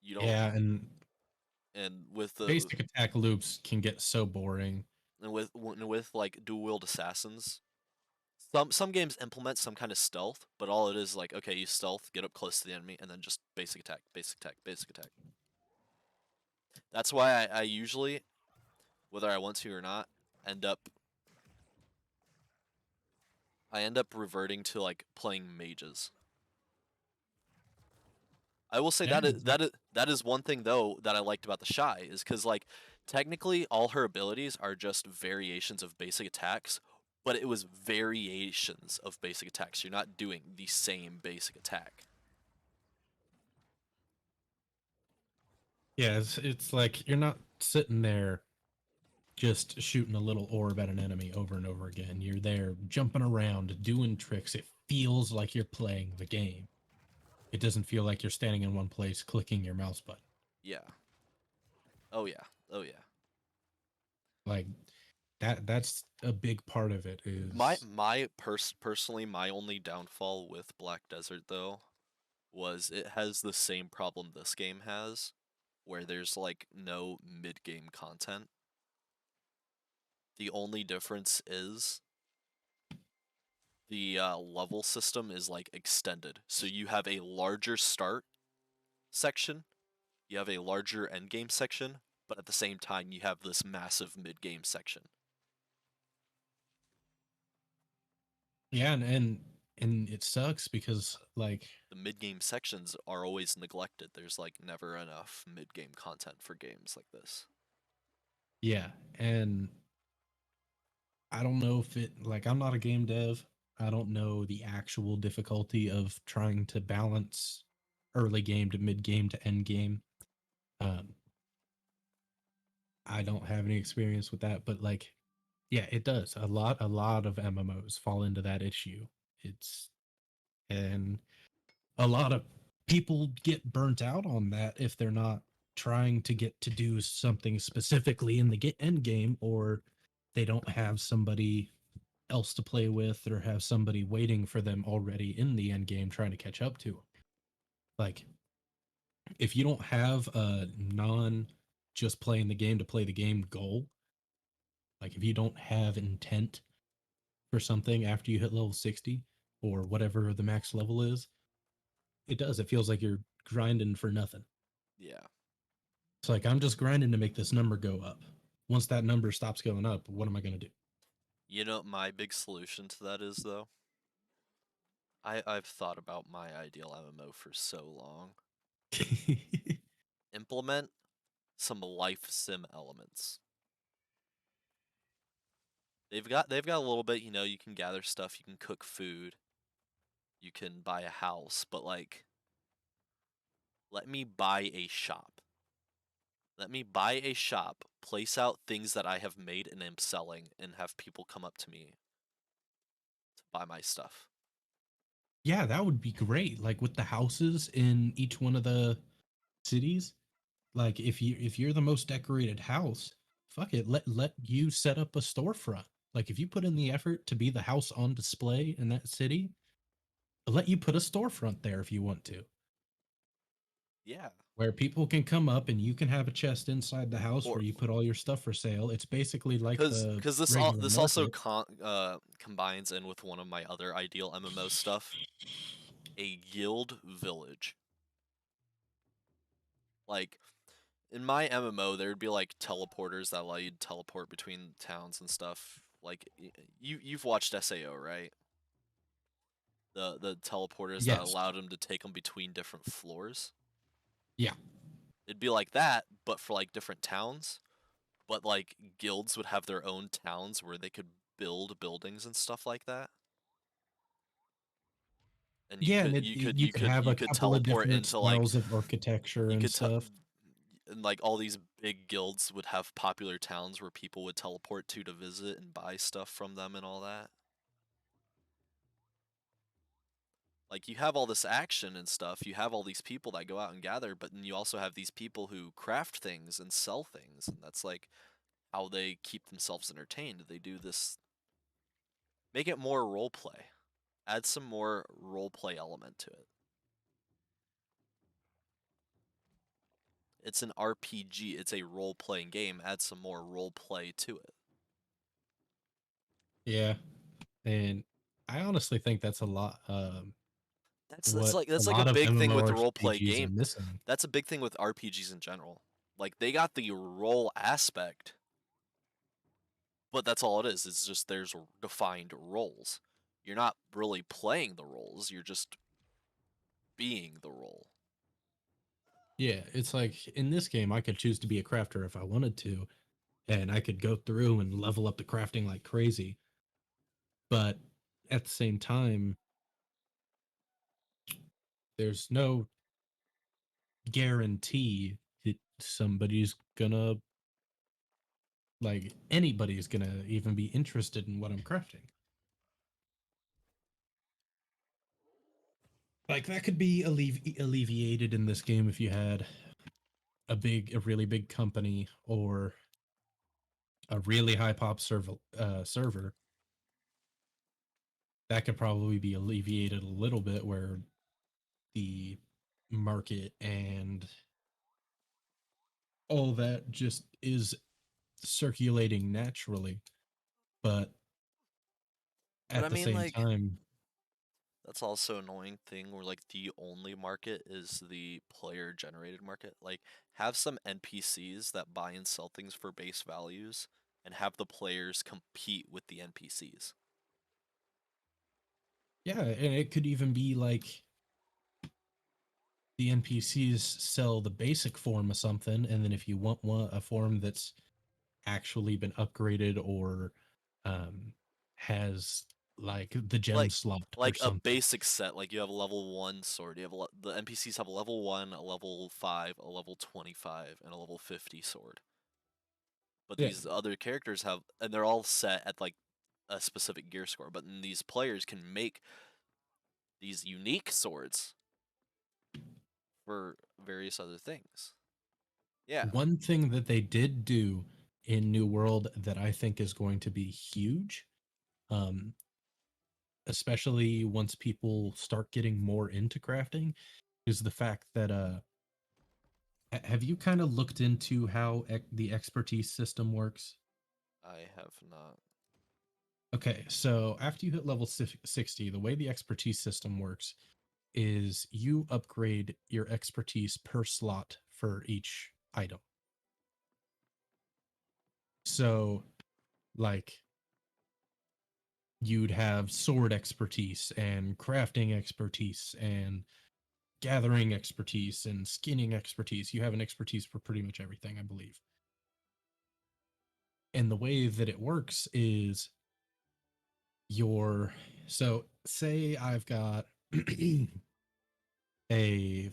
You don't Yeah, and and with the basic attack loops can get so boring. and with like dual wield assassins, some games implement some kind of stealth, but all it is like, okay, you stealth, get up close to the enemy, and then just basic attack, basic attack, basic attack. That's why I usually, whether I want to or not, end up I end up reverting to like playing mages. I will say Yeah, that is one thing though that I liked about the Shy is because like technically all her abilities are just variations of basic attacks, but it was variations of basic attacks. You're not doing the same basic attack. yeah, it's like you're not sitting there just shooting a little orb at an enemy over and over again. You're there jumping around, doing tricks. It feels like you're playing the game. It doesn't feel like you're standing in one place clicking your mouse button. Yeah. Oh yeah. Oh yeah. Like that's a big part of it My is my personally my only downfall with Black Desert though was it has the same problem this game has, where there's like no mid-game content. The only difference is the level system is like extended. So you have a larger start section, you have a larger end game section, but at the same time you have this massive mid game section. Yeah, and it sucks because like The mid game sections are always neglected. There's like never enough mid game content for games like this. yeah, and I don't know if it like I'm not a game dev. I don't know the actual difficulty of trying to balance early game to mid game to end game. Um, I don't have any experience with that, but like, yeah, it does. A lot of MMOs fall into that issue. It's and a lot of people get burnt out on that if they're not trying to get to do something specifically in the end game, or they don't have somebody else to play with or have somebody waiting for them already in the end game trying to catch up to them. Like if you don't have a non just playing the game to play the game goal, like if you don't have intent for something after you hit level 60 or whatever the max level is, it feels like you're grinding for nothing. Yeah. It's like I'm just grinding to make this number go up. Once that number stops going up, what am I going to You know what my big solution to that is though? I've thought about my ideal MMO for so long. do? Implement some life sim elements. They've got a little bit, you know, you can gather stuff, you can cook food, you can buy a house, but like let me buy a shop. Let me buy a shop, place out things that I have made and am selling, and have people come up to me to buy my stuff. Yeah, that would be great. Like with the houses in each one of the cities, like if you're the most decorated house, fuck it, let you set up a storefront. Like if you put in the effort to be the house on display in that city, let you put a storefront there if you want to, Yeah. where people can come up and you can have a chest inside the house Or where you put all your stuff for sale. It's basically like cuz the cuz regular this also market. combines in with one of my other ideal MMO stuff, a guild village. Like in my MMO, there would be like teleporters that allow you to teleport between towns and stuff. Like you've watched SAO, right? The teleporters that Yes. allowed them to take them between different floors. Yeah. It'd be like that, but for like different towns. But like guilds would have their own towns where they could build buildings and stuff like that. And Yeah, and you could have you a could couple of teleport different into like styles of architecture you and could stuff. and like all these big guilds would have popular towns where people would teleport to visit and buy stuff from them and all that. Like you have all this action and stuff, you have all these people that go out and gather, but then you also have these people who craft things and sell things, and that's like how they keep themselves entertained. They do this, make it more role play, add some more role play element to it. It's an RPG, it's a role playing game, add some more role play to it. Yeah. And I honestly think that's a lot what a That's like a lot of big thing with the role play MMORPGs are game. missing. That's a big thing with RPGs in general. Like they got the role aspect, but that's all it is. It's just there's defined roles. You're not really playing the roles, you're just being the role. Yeah, it's like in this game I could choose to be a crafter if I wanted to, and I could go through and level up the crafting like crazy. But at the same time, there's no guarantee that somebody's gonna like anybody's gonna even be interested in what I'm crafting. Like that could be alleviated in this game if you had a really big company or a really high pop server. That could probably be alleviated a little bit where the market and all that just is circulating naturally. But But I At the mean, same like, time, that's also an annoying thing where like the only market is the player generated market. Like, have some NPCs that buy and sell things for base values and have the players compete with the NPCs. yeah, and it could even be like the NPCs sell the basic form of something, and then if you want a form that's actually been upgraded or um, has like the gem Like slot or like a something. basic set, like you have a level 1 sword, you have the NPCs have a level 1, a level 5, a level 25, and a level 50 sword. But Yeah, these other characters have, and they're all set at like a specific gear score, but then these players can make these unique swords for various other things. Yeah, one thing that they did do in New World that I think is going to be huge, um, especially once people start getting more into crafting, is the fact that have you kind of looked into how the expertise system works? I have not. Okay, so after you hit level 60, the way the expertise system works is you upgrade your expertise per slot for each item. So, like, you'd have sword expertise and crafting expertise and gathering expertise and skinning expertise. You have an expertise for pretty much everything, I believe. And the way that it works is your so say I've got a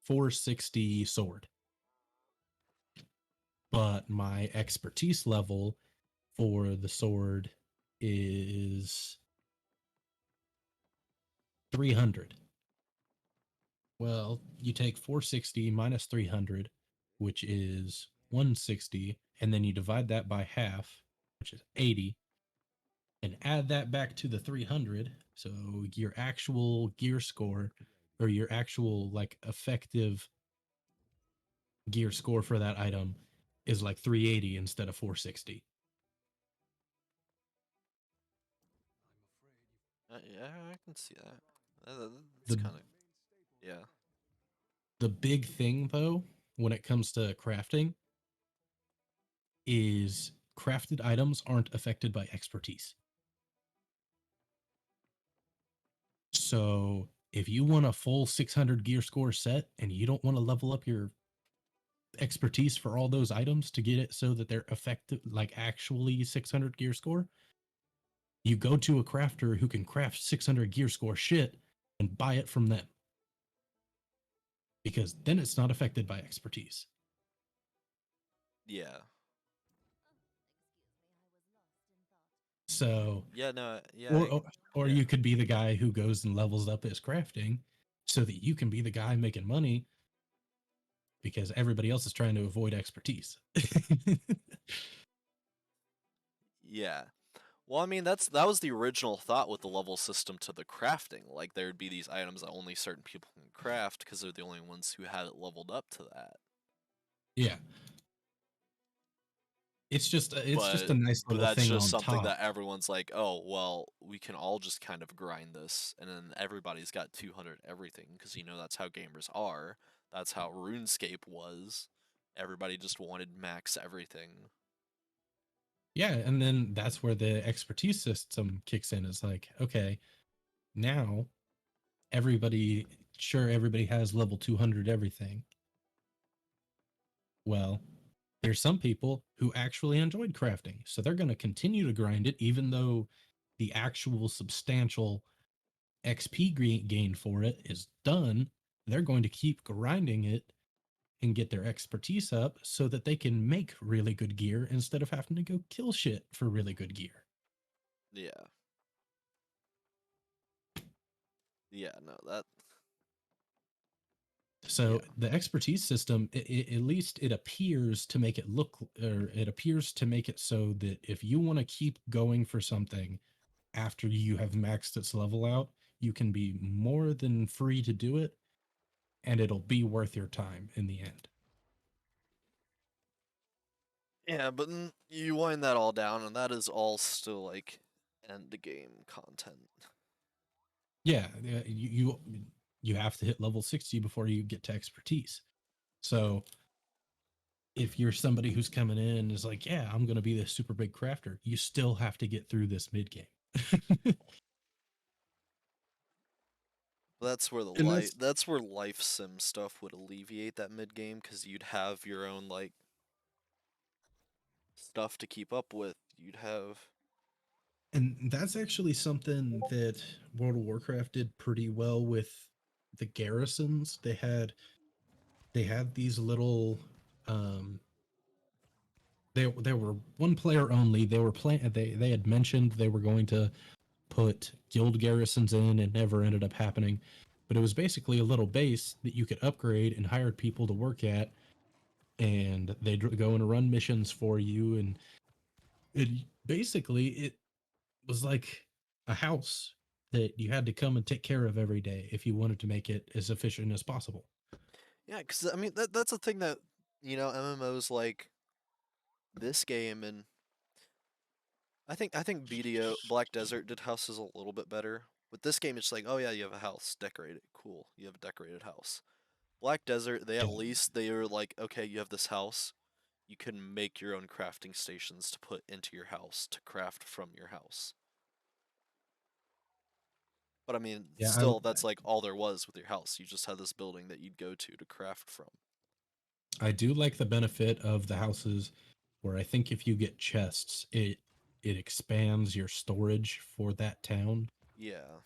460 sword, but my expertise level for the sword is 300. Well, you take 460 minus 300, which is 160, and then you divide that by half, which is 80, and add that back to the 300. So your actual gear score or your actual like effective gear score for that item is like 380 instead of 460. Yeah, I can see that. That's The kind of, yeah. the big thing though when it comes to crafting is crafted items aren't affected by expertise. So if you want a full 600 gear score set and you don't want to level up your expertise for all those items to get it so that they're effective, like actually 600 gear score, you go to a crafter who can craft 600 gear score shit and buy it from them because then it's not affected by expertise. Yeah. So, Yeah, no, yeah, or yeah. you could be the guy who goes and levels up his crafting so that you can be the guy making money because everybody else is trying to avoid expertise. Yeah. Well, I mean, that was the original thought with the level system to the crafting. Like, there would be these items that only certain people can craft because they're the only ones who had it leveled up to that. Yeah. It's just a But nice but little that's thing just on something top. that everyone's like, oh, well, we can all just kind of grind this, and then everybody's got 200 everything because that's how gamers are. That's how RuneScape was. Everybody just wanted max everything. Yeah, and then that's where the expertise system kicks in. It's like, okay, now everybody, sure, everybody has level 200 everything. Well, there's some people who actually enjoyed crafting, so they're going to continue to grind it, even though the actual substantial XP gain for it is done. They're going to keep grinding it and get their expertise up so that they can make really good gear instead of having to go kill shit for really good gear. Yeah. Yeah, no, that So yeah. the expertise system, at least it appears to make it look, or it appears to make it so that if you want to keep going for something after you have maxed its level out, you can be more than free to do it, and it'll be worth your time in the end. Yeah, but you wind that all down, and that is all still like end game content. Yeah, you have to hit level 60 before you get to expertise. So if you're somebody who's coming in and is like, yeah, I'm going to be this super big crafter, you still have to get through this mid game. That's where And that's that's where life sim stuff would alleviate that mid game because you'd have your own like stuff to keep up with. You'd have and that's actually something that World of Warcraft did pretty well with the garrisons. They had these little um they were one player only. They were playing they had mentioned they were going to put guild garrisons in, and never ended up happening. But it was basically a little base that you could upgrade and hired people to work at, and they'd go and run missions for you. And it it was like a house that you had to come and take care of every day if you wanted to make it as efficient as possible. yeah, because I mean that's a thing that MMOs like this game and I think BDO Black Desert did houses a little bit better. With this game, it's like, oh yeah, you have a house, decorate it, cool. You have a decorated house. Black Desert, they at Yeah, least they are like, okay, you have this house, you can make your own crafting stations to put into your house to craft from your house. But I mean, yeah, still, that's like all there was with your house. You just had this building that you'd go to craft from. I do like the benefit of the houses, where I think if you get chests, it expands your storage for that town. Yeah,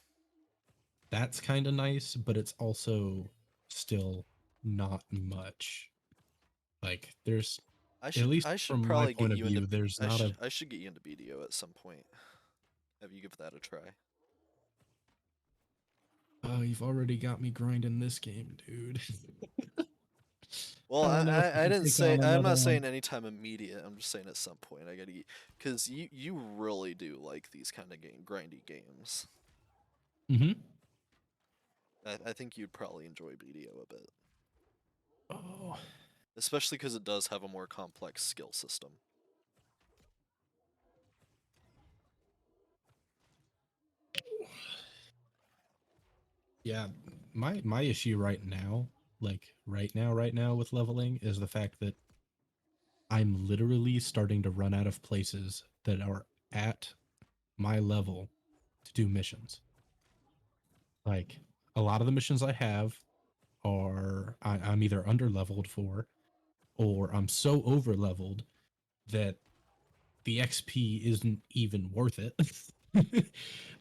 That's kind of nice, but it's also still not much. Like there's, at least I should from my probably get point of you into view, there's not a. I should get you into BDO at some point. Have you give that a try? Oh, you've already got me grinding this game, dude. Well, I don't know if I I can didn't take say on I'm another not one. saying anytime immediate. I'm just saying at some point I gotta get because you really do like these kind of grindy games. Mm-hmm. I think you'd probably enjoy BDO a bit, Oh, especially because it does have a more complex skill system. yeah. My issue right now, like right now with leveling, is the fact that I'm literally starting to run out of places that are at my level to do missions. Like a lot of the missions I have I'm either under leveled for, or I'm so over leveled that the XP isn't even worth it.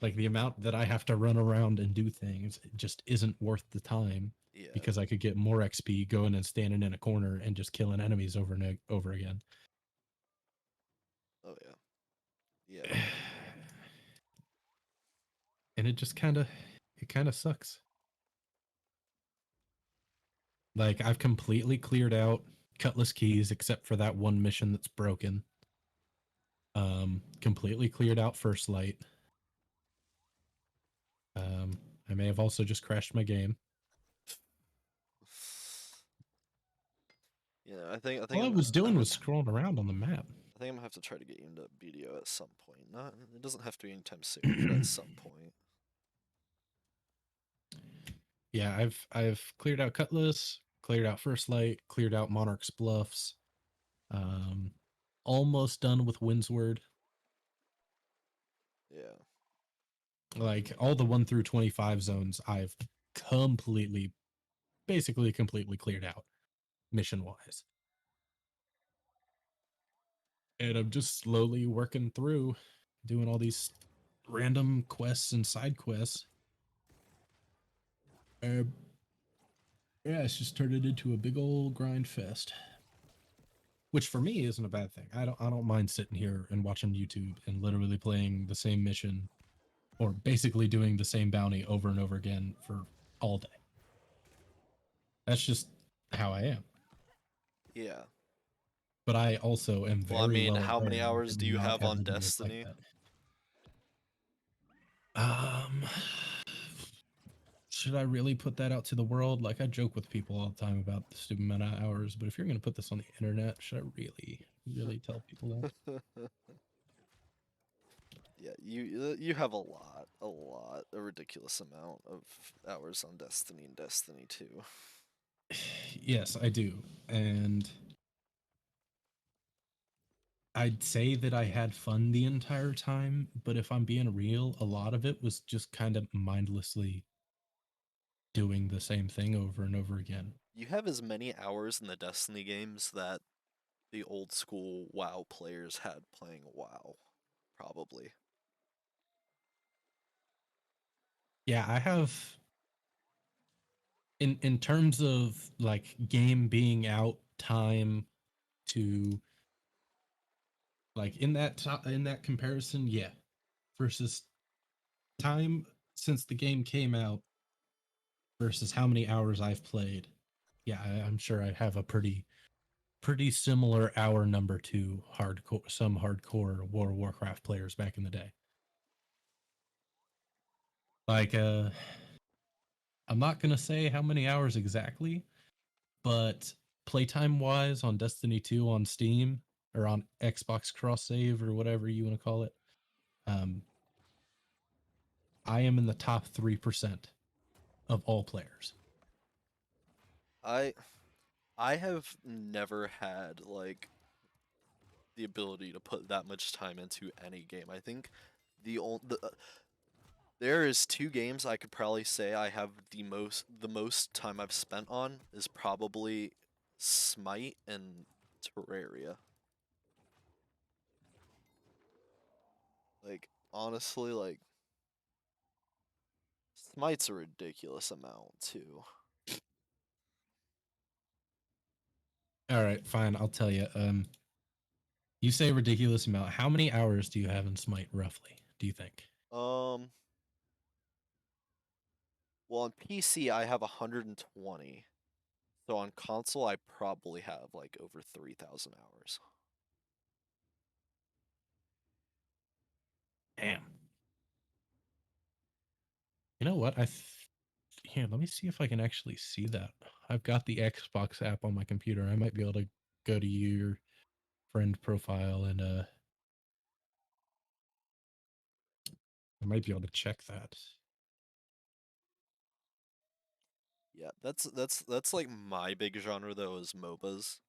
Like the amount that I have to run around and do things just isn't worth the time, Yeah. because I could get more XP going and standing in a corner and just killing enemies over and over again. Oh yeah. Yeah. And it kind of sucks. Like I've completely cleared out Cutlass keys except for that one mission that's broken. Completely cleared out First Light. Um, I may have also just crashed my game. Yeah. All I was doing was scrolling around on the map. I think I'm gonna have to try to get you into BDO at some point. Not it doesn't have to be anytime soon, but at some point. Yeah, I've cleared out Cutlass, cleared out First Light, cleared out Monarch's Bluffs. Um, Almost done with Windsward. Yeah. Like all the 1 through 25 zones, I've completely, basically completely cleared out mission wise. And I'm just slowly working through doing all these random quests and side quests. Uh, yeah, it's just turned it into a big old grind fest, which for me isn't a bad thing. I don't mind sitting here and watching YouTube and literally playing the same mission, or basically doing the same bounty over and over again for all day. That's just how I am. Yeah. But I also am Well, I very mean, well how many aware hours that do you not have on everybody is like Destiny? that. Um, should I really put that out to the world? Like I joke with people all the time about the stupid amount of hours, but if you're going to put this on the internet, should I really tell people that? Yeah, you have a ridiculous amount of hours on Destiny and Destiny 2. Yes, I do. And I'd say that I had fun the entire time, but if I'm being real, a lot of it was just kind of mindlessly doing the same thing over and over again. You have as many hours in the Destiny games that the old school WoW players had playing WoW, probably. Yeah, I have in terms of like game being out time to like in that comparison, yeah, versus time since the game came out versus how many hours I've played. Yeah, I'm sure I have a pretty similar hour number to hardcore World of Warcraft players back in the day. Like I'm not going to say how many hours exactly, but playtime wise on Destiny 2 on Steam or on Xbox Cross Save or whatever you want to call it, um I am in the top 3% of all players. I I have never had like the ability to put that much time into any game. I think there is two games I could probably say I have the most time I've spent on is probably Smite and Terraria. Like honestly, like Smite's a ridiculous amount too. All right, fine, I'll tell you. You say ridiculous amount. How many hours do you have in Smite roughly, do you think? Um, well on PC I have 120. So on console I probably have like over 3,000 hours. Damn. You know what? Here, let me see if I can actually see that. I've got the Xbox app on my computer. I might be able to go to your friend profile and I might be able to check that. Yeah, that's like my big genre though is MOBAs.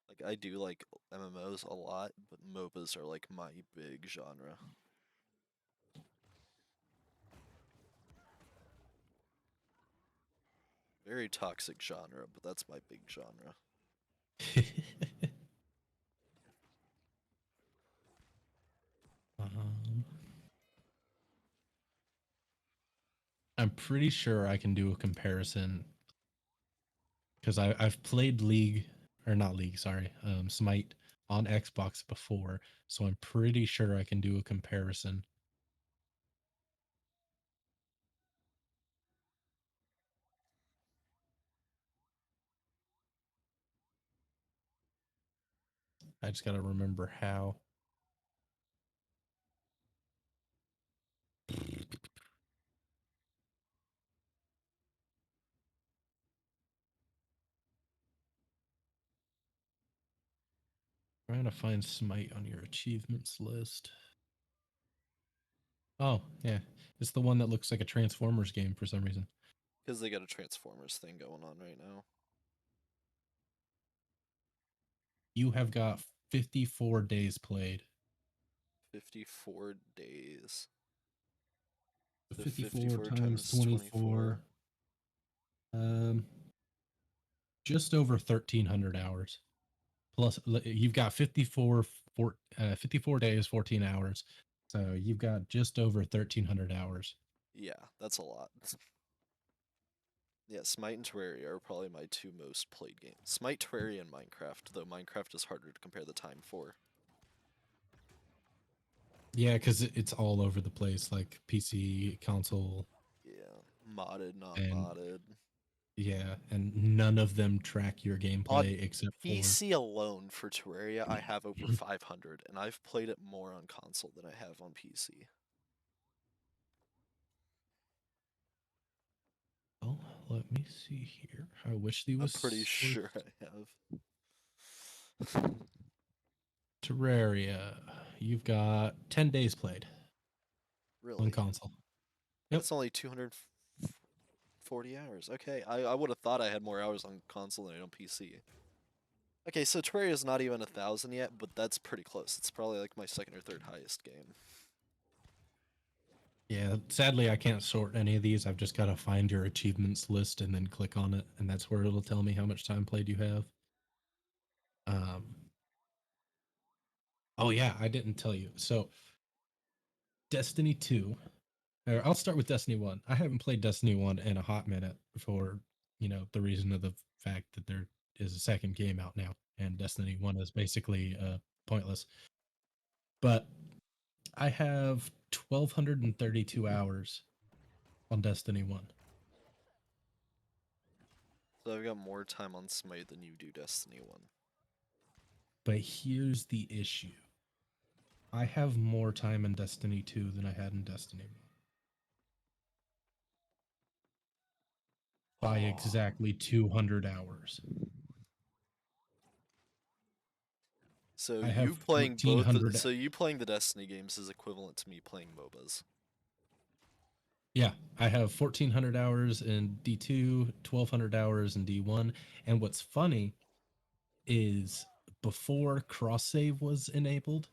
Like I do like MMOs a lot, but MOBAs are like my big genre. Very toxic genre, but that's my big genre. um, I'm pretty sure I can do a comparison because I've played League or not League, sorry, Smite on Xbox before, so I'm pretty sure I can do a comparison. I just gotta remember how. Trying to find Smite on your achievements list. Oh, yeah. It's the one that looks like a Transformers game for some reason. Because they got a Transformers thing going on right now. You have got 54 days played. 54 days. So So 54 54 times times 24. 24. Um, just over 1,300 hours. Plus, you've got 54 days, 14 hours. So you've got just over 1,300 hours. Yeah, that's a lot. Yeah, Smite and Terraria are probably my two most played games. Smite, Terraria, and Minecraft, though Minecraft is harder to compare the time for. Yeah, because it's all over the place, like PC, console, Yeah, modded, not and modded. yeah, and none of them track your On gameplay except for. PC alone for Terraria, I have over 500, and I've played it more on console than I have on PC. Oh, let me see here. I wish there I'm pretty was source. sure I have. Terraria. You've got 10 days played. on Really? console. Yep. That's only 240 hours. Okay, I would have thought I had more hours on console than I on PC. Okay, so Terraria's not even 1,000 yet, but that's pretty close. It's probably like my second or third highest game. Yeah, sadly, I can't sort any of these. I've just got to find your achievements list and then click on it, and that's where it'll tell me how much time played you have. Um, oh yeah, I didn't tell you. So Destiny 2, or I'll start with Destiny 1. I haven't played Destiny 1 in a hot minute for, the reason of the fact that there is a second game out now, and Destiny 1 is basically pointless. But I have 1,232 hours on Destiny 1. So I've got more time on Smite than you do Destiny 1. But here's the issue. I have more time in Destiny 2 than I had in Destiny 1. By Oh. exactly 200 hours. So I have you playing both, 1,400. so you playing the Destiny games is equivalent to me playing MOBAs. Yeah, I have 1,400 hours in D2, 1,200 hours in D1. And what's funny is before cross save was enabled,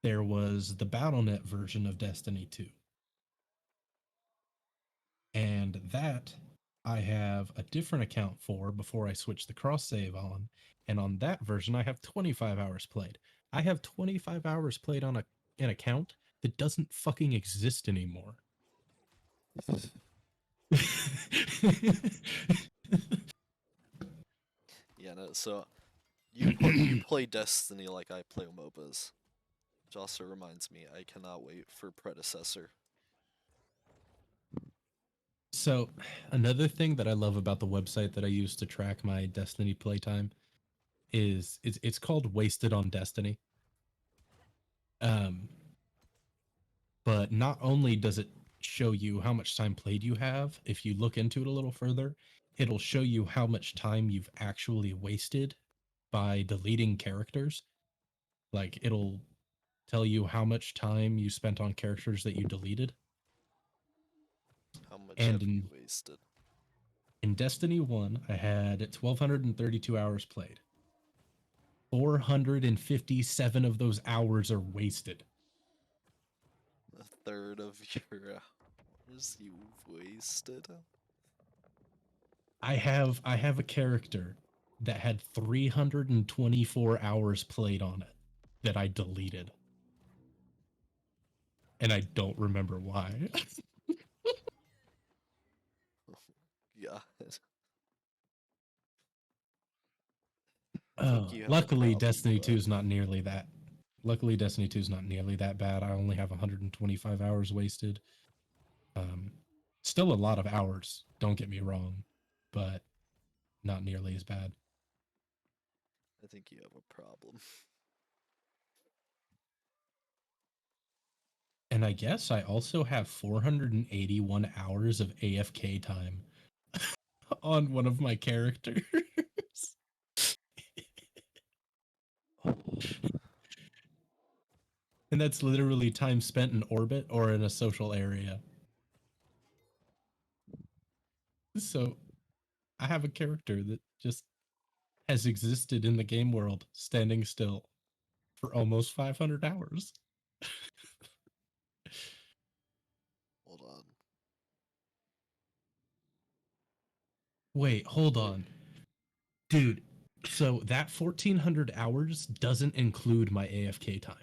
there was the BattleNet version of Destiny 2. And that I have a different account for before I switch the cross save on. And on that version, I have 25 hours played. I have 25 hours played on an account that doesn't fucking exist anymore. Yeah, no, so you play Destiny like I play MOBAs. Which also reminds me, I cannot wait for Predecessor. So, another thing that I love about the website that I use to track my Destiny playtime is it's called Wasted on Destiny. Um, but not only does it show you how much time played you have, if you look into it a little further, it'll show you how much time you've actually wasted by deleting characters. Like it'll tell you how much time you spent on characters that you deleted. How much And have you wasted? in Destiny 1, I had 1,232 hours played. 457 of those hours are wasted. A third of your hours you've wasted? I have a character that had 324 hours played on it that I deleted. And I don't remember why. God. I think Oh, you have a luckily problem, Destiny 2 bud. is not nearly that. Luckily Destiny 2 is not nearly that bad. I only have 125 hours wasted. Um Still a lot of hours, don't get me wrong, but not nearly as bad. I think you have a problem. And I guess I also have 481 hours of AFK time on one of my characters. And that's literally time spent in orbit or in a social area. So I have a character that just has existed in the game world standing still for almost 500 hours. Hold on. Wait, hold on. Dude, so that 1,400 hours doesn't include my AFK time.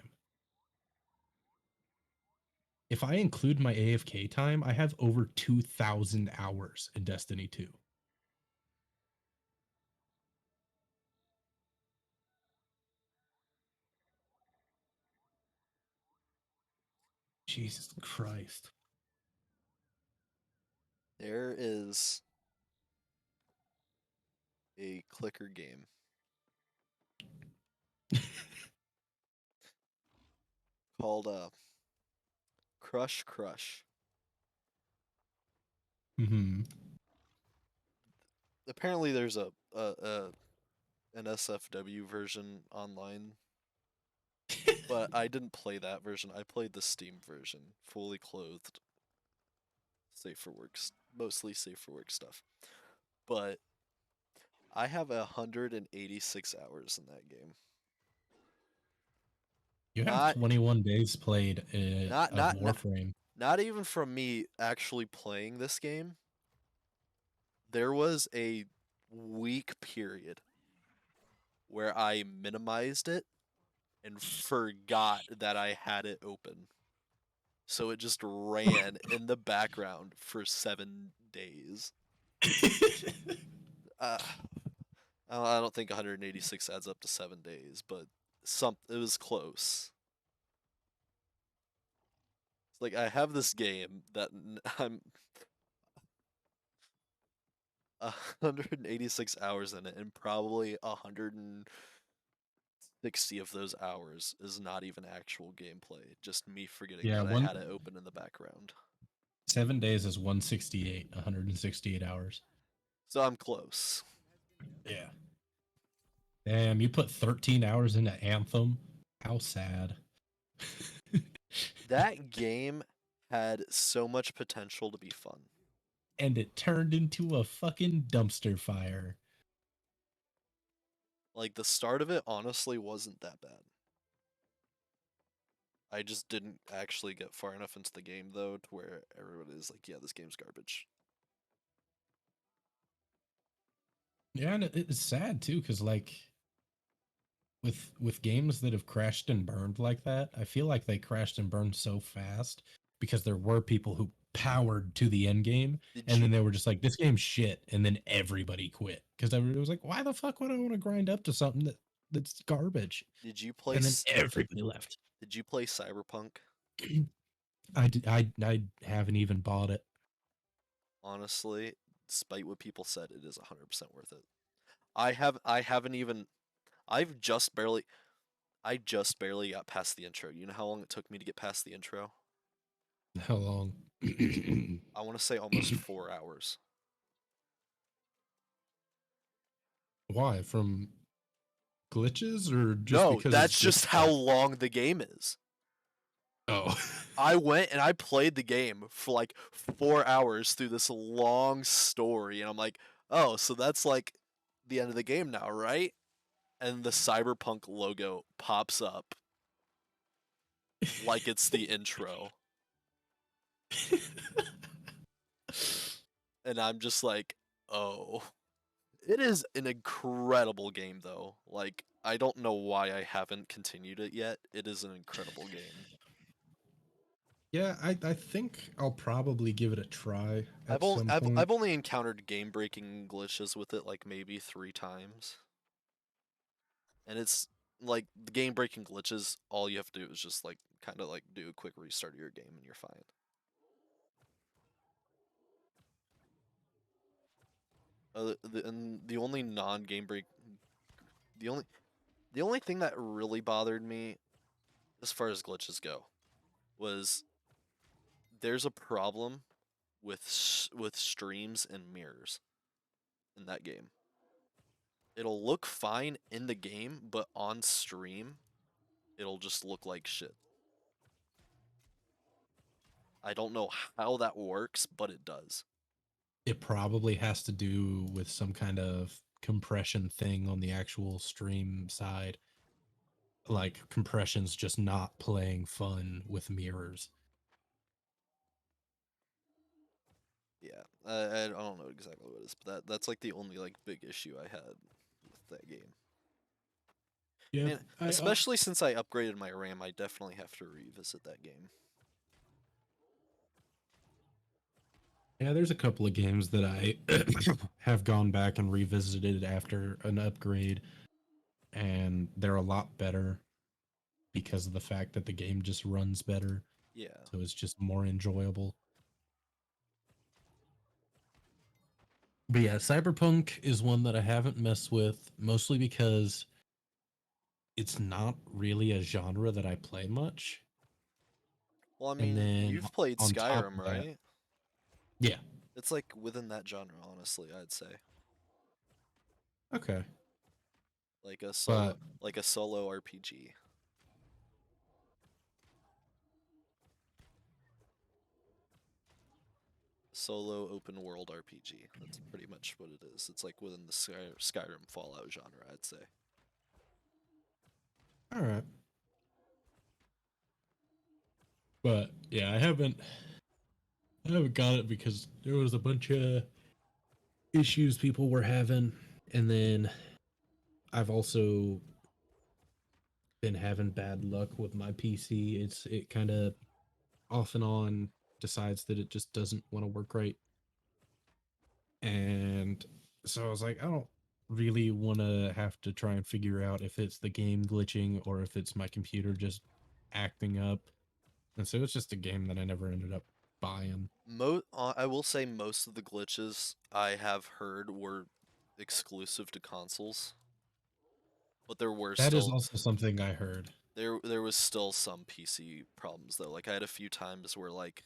If I include my AFK time, I have over 2,000 hours in Destiny 2. Jesus Christ. There is a clicker game called Crush Crush. Hmm. Apparently, there's a an SFW version online, But I didn't play that version. I played the Steam version, fully clothed, safe for work, mostly safe for work stuff. But I have 186 hours in that game. You have Not 21 days played not of not not Warframe. not even from me actually playing this game. There was a week period where I minimized it and forgot that I had it open. So it just ran in the background for 7 days. Uh, I don't think 186 adds up to 7 days, but it was close. It's like I have this game that I'm 186 hours in it, and probably 160 of those hours is not even actual gameplay, just me forgetting Yeah, that I had it open in the background. 7 days is 168 hours. So I'm close. Yeah. Damn, you put 13 hours into Anthem. How sad. That game had so much potential to be fun. And it turned into a fucking dumpster fire. Like the start of it honestly wasn't that bad. I just didn't actually get far enough into the game though to where everybody is like, yeah, this game's garbage. Yeah, and it's sad too, because like with games that have crashed and burned like that, I feel like they crashed and burned so fast because there were people who powered to the end game, Did and you then they were just like, "This game's shit," and then everybody quit because everybody was like, "Why the fuck would I want to grind up to something that's garbage?" did you play And then everybody left. did you play Cyberpunk? I haven't even bought it. Honestly, despite what people said, it is 100% worth it. I haven't even I've just barely got past the intro. You know how long it took me to get past the intro? How long? I want to say almost 4 hours. Why? From glitches or just No, because it's that's just how difficult? long the game is. Oh. I went and I played the game for like 4 hours through this long story, and I'm like, oh, so that's like the end of the game now, right? And the Cyberpunk logo pops up like it's the intro. And I'm just like, oh. It is an incredible game, though. Like, I don't know why I haven't continued it yet. It is an incredible game. Yeah, I think I'll probably give it a try I've at only some I've, point. I've only encountered game-breaking glitches with it like maybe 3 times, and it's like the game-breaking glitches. All you have to do is just like kind of like do a quick restart of your game, and you're fine. And the only non-game break, the only the only thing that really bothered me as far as glitches go was there's a problem with streams and mirrors in that game. It'll look fine in the game, but on stream, it'll just look like shit. I don't know how that works, but it does. It probably has to do with some kind of compression thing on the actual stream side. Like compression's just not playing fun with mirrors. Yeah, I don't know exactly what it is, but that's like the only like big issue I had with that game. Yeah, And especially since I upgraded my RAM, I definitely have to revisit that game. yeah, there's a couple of games that I have gone back and revisited after an upgrade, and they're a lot better because of the fact that the game just runs better. Yeah. So it's just more enjoyable. But yeah, Cyberpunk is one that I haven't messed with, mostly because it's not really a genre that I play much. Well, I And mean, then you've played on top Skyrim, of that, right? yeah, It's like within that genre, honestly, I'd say. okay. Like a solo But like a solo RPG. Solo open world RPG. That's pretty much what it is. It's like within the Skyrim Fallout genre, I'd say. All right. But yeah, I haven't got it because there was a bunch of issues people were having, and then I've also been having bad luck with my PC. It kind of off and on decides that it just doesn't want to work right. And so I was like, I don't really want to have to try and figure out if it's the game glitching or if it's my computer just acting up. And so it's just a game that I never ended up buying. I will say most of the glitches I have heard were exclusive to consoles, but That is also something I heard. there was still some PC problems though. Like I had a few times where like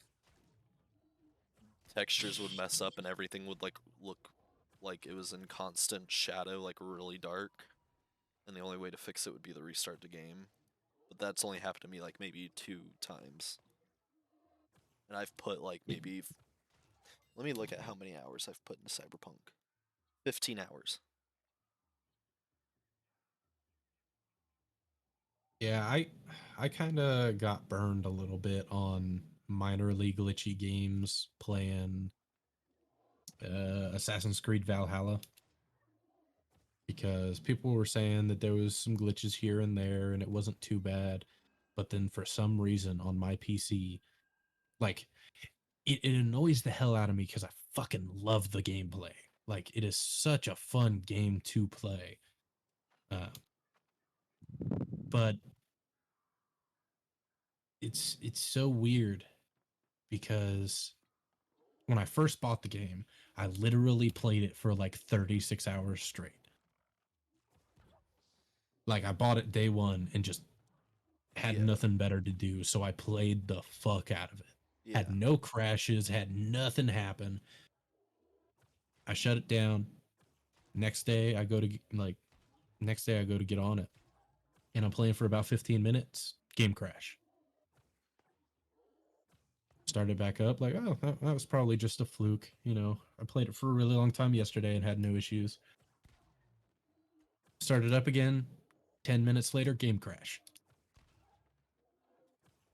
textures would mess up and everything would like look like it was in constant shadow, like really dark, and the only way to fix it would be to restart the game. But that's only happened to me like maybe 2 times. And I've put like maybe let me look at how many hours I've put into Cyberpunk. 15 hours. Yeah, I kind of got burned a little bit on minorly glitchy games playing Assassin's Creed Valhalla because people were saying that there was some glitches here and there and it wasn't too bad, but then for some reason on my PC, like it annoys the hell out of me because I fucking love the gameplay. Like it is such a fun game to play. Uh, but it's so weird because when I first bought the game, I literally played it for like 36 hours straight. Like I bought it day one and just had Yeah. nothing better to do, so I played the fuck out of it. Had Yeah. no crashes, had nothing happen. I shut it down. Next day I go to next day I go to get on it and I'm playing for about 15 minutes. Game crash. Started back up like, oh, that was probably just a fluke. You know, I played it for a really long time yesterday and had no issues. Started up again. 10 minutes later, game crash.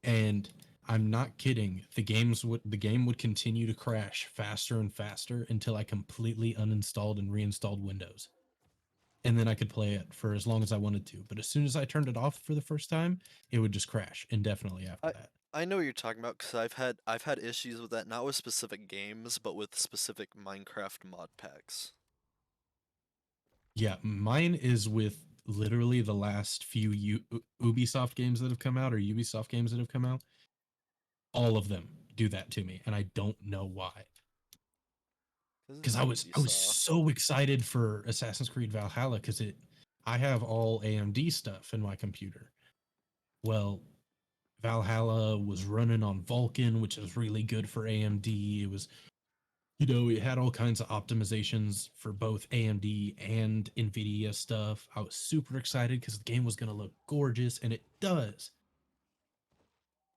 And I'm not kidding. The game would continue to crash faster and faster until I completely uninstalled and reinstalled Windows. And then I could play it for as long as I wanted to. But as soon as I turned it off for the first time, it would just crash indefinitely after I that. I know what you're talking about because I've had issues with that, not with specific games, but with specific Minecraft mod packs. Yeah, mine is with literally the last few Ubisoft games that have come out or Ubisoft games that have come out. All of them do that to me, and I don't know why. Because Because it's I was Ubisoft. so excited for Assassin's Creed Valhalla because I have all AMD stuff in my computer. Well, Valhalla was running on Vulkan, which is really good for AMD. It was, it had all kinds of optimizations for both AMD and NVIDIA stuff. I was super excited because the game was going to look gorgeous, and it does.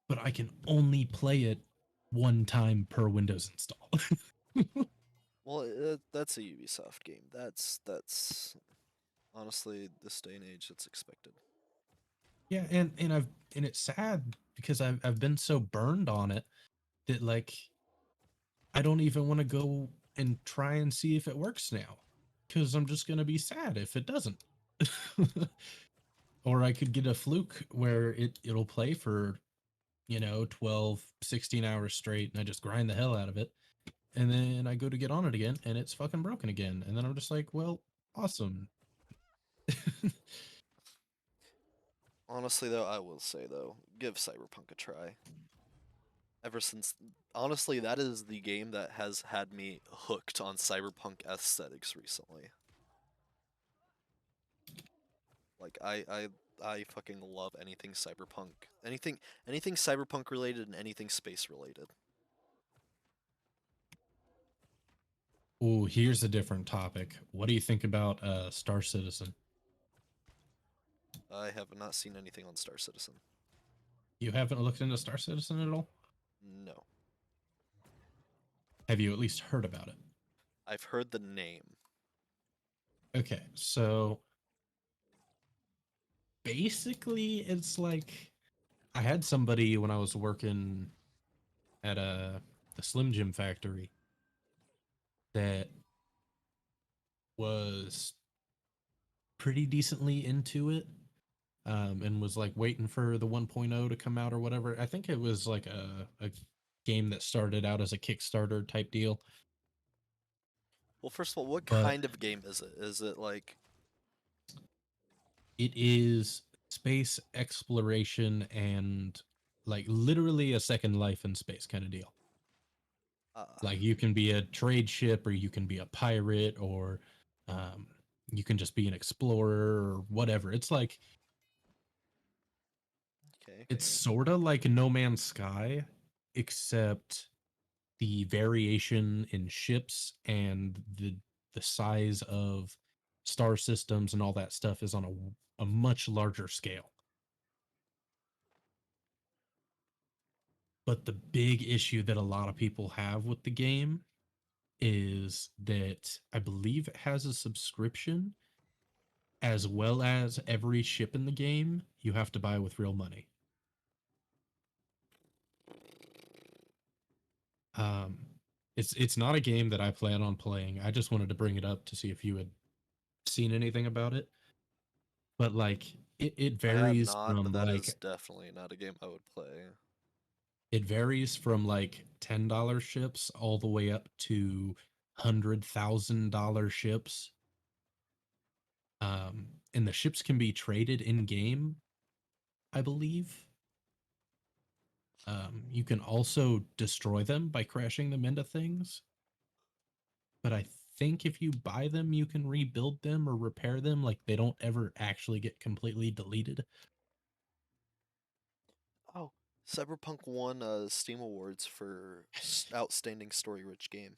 But I can only play it one time per Windows install. Well, that's a Ubisoft game. That's honestly this day and age that's expected. Yeah, and it's sad because I've been so burned on it that like I don't even want to go and try and see if it works now because I'm just gonna be sad if it doesn't. Or I could get a fluke where it'll play for 12, 16 hours straight and I just grind the hell out of it, and then I go to get on it again and it's fucking broken again, and then I'm just like, well, awesome. Honestly, though, I will say though, give Cyberpunk a try. Ever since, honestly, that is the game that has had me hooked on Cyberpunk aesthetics recently. Like I fucking love anything Cyberpunk, anything Cyberpunk related and anything space related. Oh, here's a different topic. What do you think about Star Citizen? I have not seen anything on Star Citizen. You haven't looked into Star Citizen at all? No. have you at least heard about it? I've heard the name. Okay, so basically, it's like I had somebody when I was working at the Slim Jim factory that was pretty decently into it, and was like waiting for the 1.0 to come out or whatever. I think it was like a game that started out as a Kickstarter type deal, Well, first of all, what but kind of game is it? Is it like it is space exploration and like literally a second life in space kind of deal. uh Like you can be a trade ship or you can be a pirate or um, you can just be an explorer or whatever. It's like okay, it's okay. sort of like No Man's Sky, except the variation in ships and the size of star systems and all that stuff is on a much larger scale. But the big issue that a lot of people have with the game is that I believe it has a subscription as well as every ship in the game you have to buy with real money. Um, it's not a game that I plan on playing. I just wanted to bring it up to see if you had seen anything about it. But like it I have varies not, but from that like is definitely not a game I would play. it varies from like $10 ships all the way up to $100,000 ships. And the ships can be traded in game, I believe. You can also destroy them by crashing them into things. But I think if you buy them, you can rebuild them or repair them. Like they don't ever actually get completely deleted. Oh, Cyberpunk won Steam Awards for outstanding story-rich game.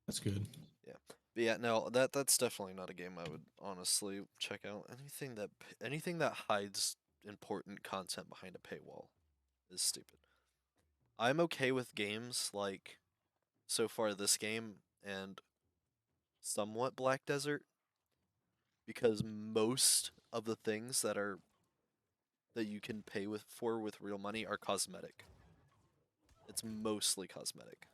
That's good. Yeah, but yeah, no, that's definitely not a game I would honestly check out. Anything that hides important content behind a paywall is stupid. I'm okay with games like so far this game and somewhat Black Desert because most of the things that you can pay with real money are cosmetic. It's mostly cosmetic.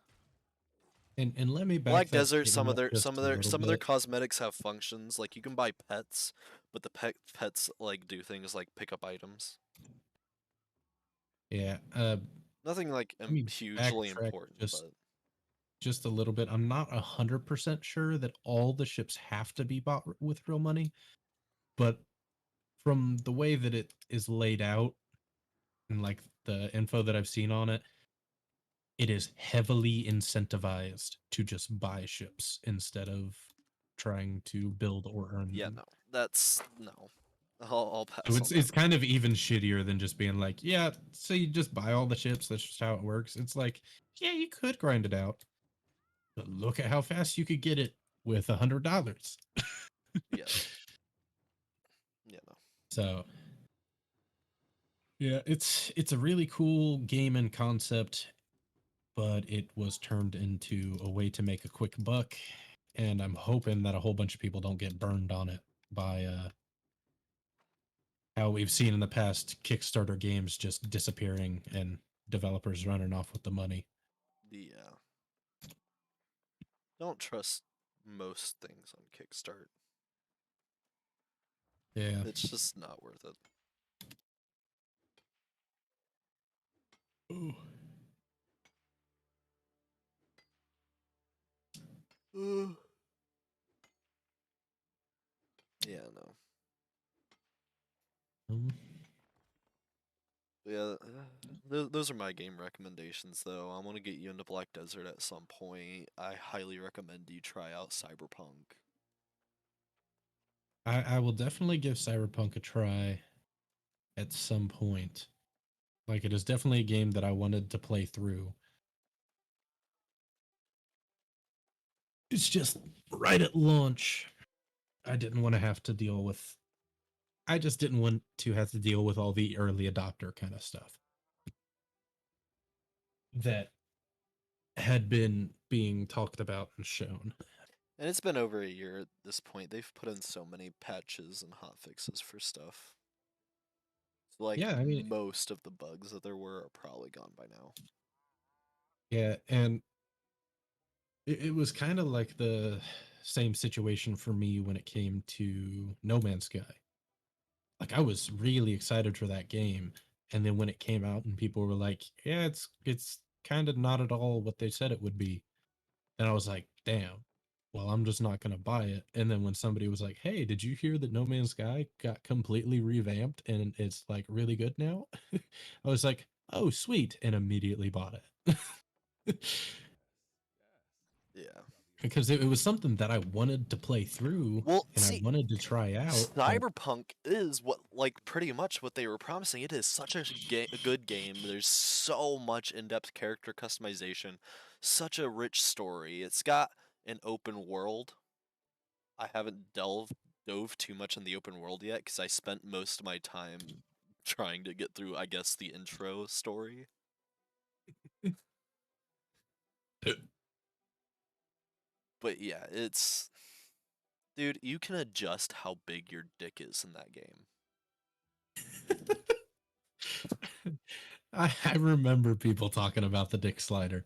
And let me back Black that Desert, statement up just a little some of their bit. cosmetics have functions. Like you can buy pets, but the pets like do things like pick up items. Yeah. Nothing like Let me hugely backtrack important, just but just a little bit. I'm not 100% sure that all the ships have to be bought with real money, but from the way that it is laid out and like the info that I've seen on it, it is heavily incentivized to just buy ships instead of trying to build or earn yeah, them. no, that's no. I'll So pass on that it's one. kind of even shittier than just being like, yeah, so you just buy all the ships. That's just how it works. It's like, yeah, you could grind it out, but look at how fast you could get it with $100. Yeah, yeah, no. So yeah, it's a really cool game and concept, but it was turned into a way to make a quick buck, and I'm hoping that a whole bunch of people don't get burned on it by how we've seen in the past Kickstarter games just disappearing and developers running off with the money. Yeah, don't trust most things on Kickstart. Yeah. It's just not worth it. Ooh. Yeah, no. Um, Yeah, those are my game recommendations, though. I want to get you into Black Desert at some point. I highly recommend you try out Cyberpunk. I will definitely give Cyberpunk a try at some point. Like it is definitely a game that I wanted to play through. It's just right at launch. I didn't want to have to deal with I just didn't want to have to deal with all the early adopter kind of stuff. that had been being talked about and shown. And it's been over a year at this point. They've put in so many patches and hot fixes for stuff. So like Yeah, I mean, most of the bugs that there were are probably gone by now. yeah, and it was kind of like the same situation for me when it came to No Man's Sky. Like I was really excited for that game, and then when it came out and people were like, "Yeah, it's kind of not at all what they said it would be," and I was like, "Damn, well, I'm just not gonna buy it." And then when somebody was like, "Hey, did you hear that No Man's Sky got completely revamped and it's like really good now?" I was like, "Oh, sweet," and immediately bought it. Yeah. Because it was something that I wanted to play through Well, and I see, wanted to try out, but Cyberpunk is what, like, pretty much what they were promising. It is such a good game. There's so much in-depth character customization, such a rich story. It's got an open world. I haven't dove too much in the open world yet because I spent most of my time trying to get through, I guess, the intro story. But yeah, it's dude, you can adjust how big your dick is in that game. I remember people talking about the dick slider.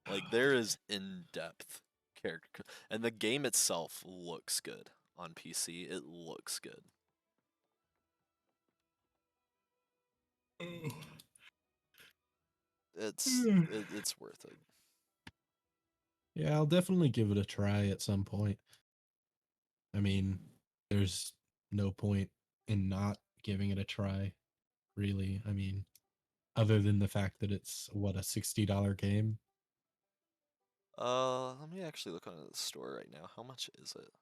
Like there is in-depth character, and the game itself looks good on PC. It looks good. It's worth it. Yeah, I'll definitely give it a try at some point. I mean, there's no point in not giving it a try, really. I mean, other than the fact that it's what, a $60 game. Let me actually look on the store right now. How much is it?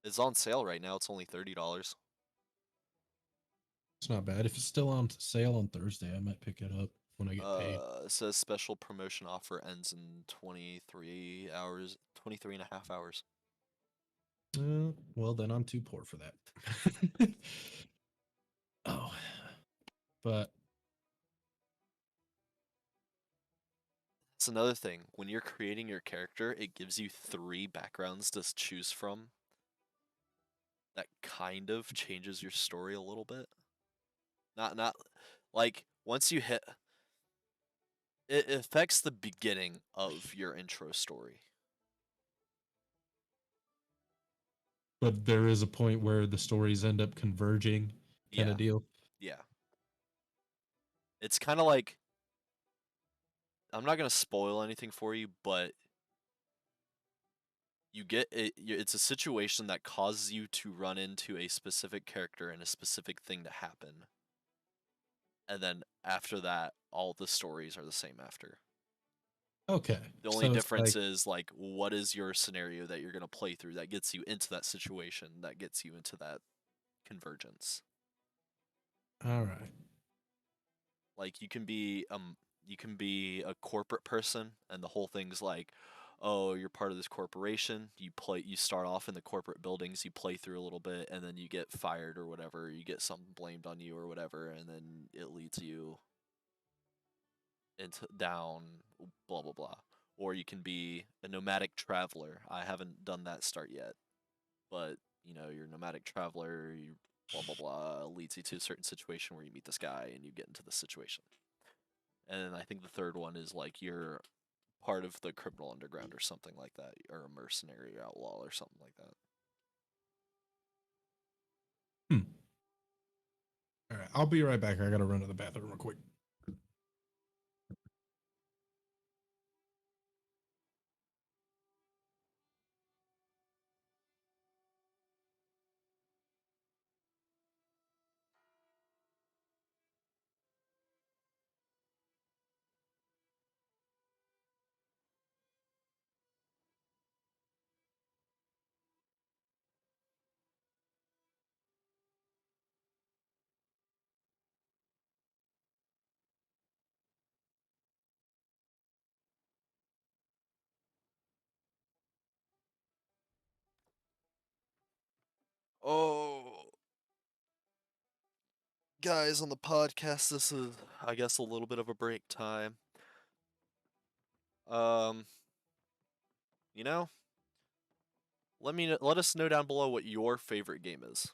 It's on sale right now. It's only $30. It's not bad. If it's still on sale on Thursday, I might pick it up when I get paid. It says special promotion offer ends in 23 hours, 23 and a half hours. Well, then I'm too poor for that. Oh, but It's another thing. When you're creating your character, it gives you 3 backgrounds to choose from. That kind of changes your story a little bit. Not like once you hit it affects the beginning of your intro story. but there is a point where the stories end up converging, kind Yeah. of deal. Yeah. It's kind of like I'm not going to spoil anything for you, but you get it it's a situation that causes you to run into a specific character and a specific thing to happen. And then after that, all the stories are the same after. Okay, The only so it's difference like, is like what is your scenario that you're going to play through that gets you into that situation, that gets you into that convergence. all right, Like you can be a corporate person and the whole thing's like, oh, you're part of this corporation. You start off in the corporate buildings, you play through a little bit and then you get fired or whatever, you get something blamed on you or whatever and then it leads you into down blah blah blah. Or you can be a nomadic traveler. I haven't done that start yet, but you know, you're a nomadic traveler, you blah blah blah leads you to a certain situation where you meet this guy and you get into the situation. And I think the third one is like you're part of the criminal underground or something like that, or a mercenary outlaw or something like that. hmm. All right, I'll be right back. I gotta run to the bathroom real quick. guys on the podcast. This is, I guess, a little bit of a break time. Um, you know, let us know down below what your favorite game is.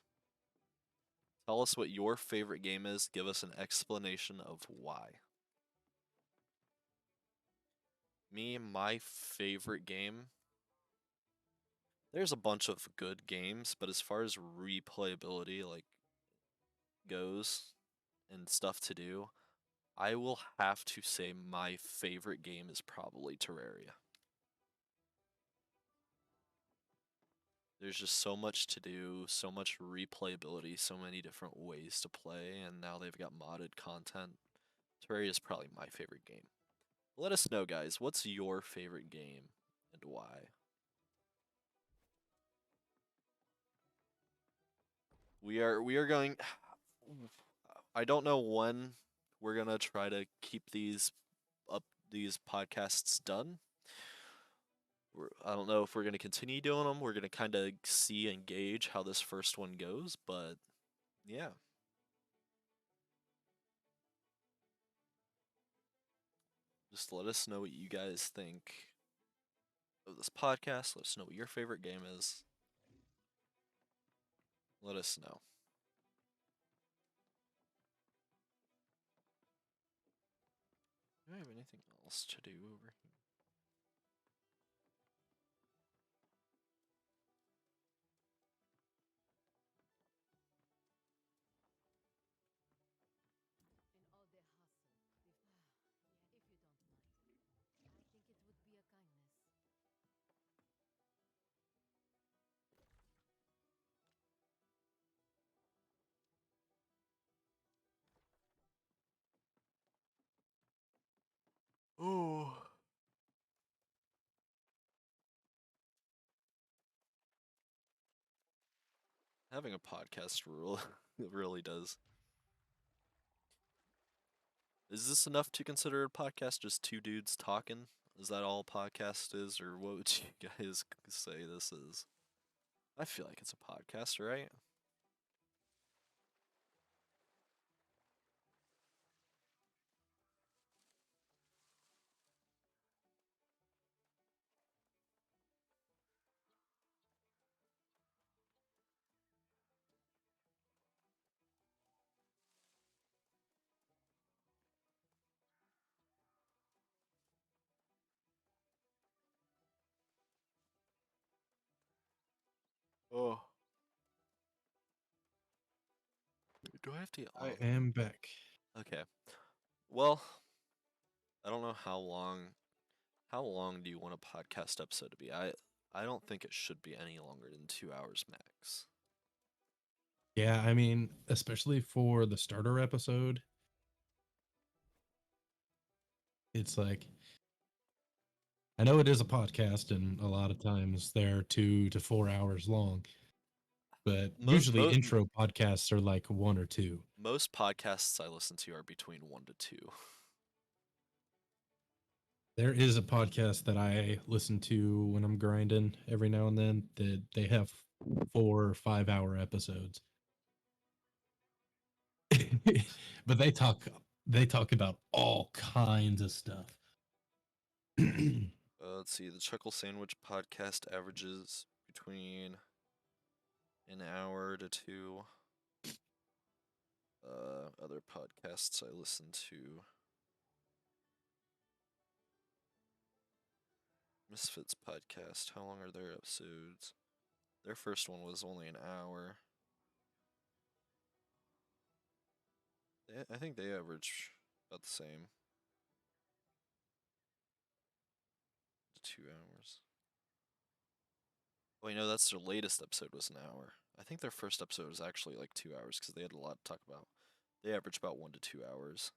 Tell us what your favorite game is. Give us an explanation of why. My favorite game. There's a bunch of good games, but as far as replayability goes and stuff to do, I will have to say my favorite game is probably Terraria. There's just so much to do, so much replayability, so many different ways to play, and now they've got modded content. Terraria is probably my favorite game. Let us know, guys, what's your favorite game and why? We are going. I don't know when we're gonna try to keep these podcasts done. I don't know if we're gonna continue doing them. We're gonna kind of see and gauge how this first one goes, but yeah. Just let us know what you guys think of this podcast. Let us know what your favorite game is. Let us know. Do I have anything else to do over here? Oh, having a podcast rule it really does. Is this enough to consider a podcast? Just two dudes talking? Is that all podcast is, or what would you guys say this is? I feel like it's a podcast, right? Oh, do I have to? I Oh, am back. okay. Well, I don't know how long. How long do you want a podcast episode to be? I don't think it should be any longer than 2 hours max. Yeah, I mean, especially for the starter episode, it's like I know it is a podcast, and a lot of times they're 2 to 4 hours long, but Most usually most intro podcasts are like 1 or 2. most podcasts I listen to are between 1 to 2. There is a podcast that I listen to when I'm grinding every now and then that they have 4 or 5 hour episodes. But they talk about all kinds of stuff. Let's see. The Chuckle Sandwich podcast averages between an hour to two. Other podcasts I listen to. Misfits podcast. How long are their episodes? Their first one was only an hour. I think they average about the same. 2 hours. Wait, no, that's their latest episode was an hour. I think their first episode was actually like 2 hours because they had a lot to talk about. They average about 1 to 2 hours.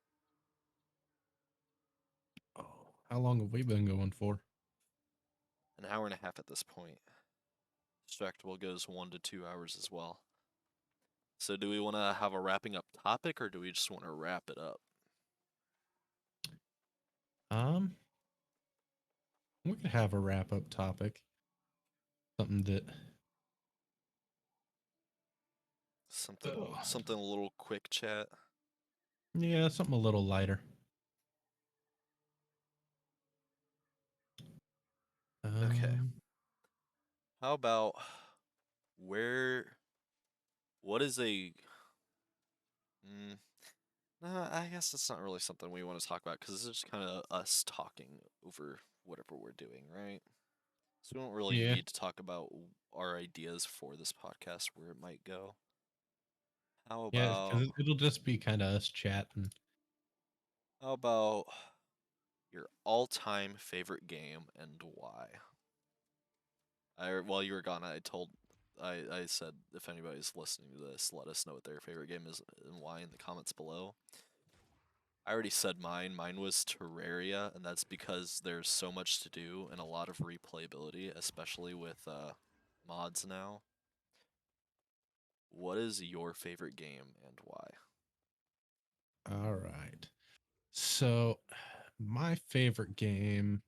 Oh, how long have we been going for? An hour and a half at this point. Distractable goes 1 to 2 hours as well. So do we want to have a wrapping up topic or do we just want to wrap it up? Um, we could have a wrap up topic. Something that Something a little quick chat. Yeah, something a little lighter. Okay. Um, How about where? What is a? Mm, nah, I guess that's not really something we want to talk about because this is just kind of us talking over whatever we're doing, right? So we don't really yeah, need to talk about our ideas for this podcast where it might go. How yeah, about because it'll just be kind of us chatting. how about your all-time favorite game and why? While you were gone, I said if anybody's listening to this, let us know what their favorite game is and why in the comments below. I already said mine. Mine was Terraria, and that's because there's so much to do and a lot of replayability, especially with mods now. What is your favorite game and why? All right. So, my favorite game,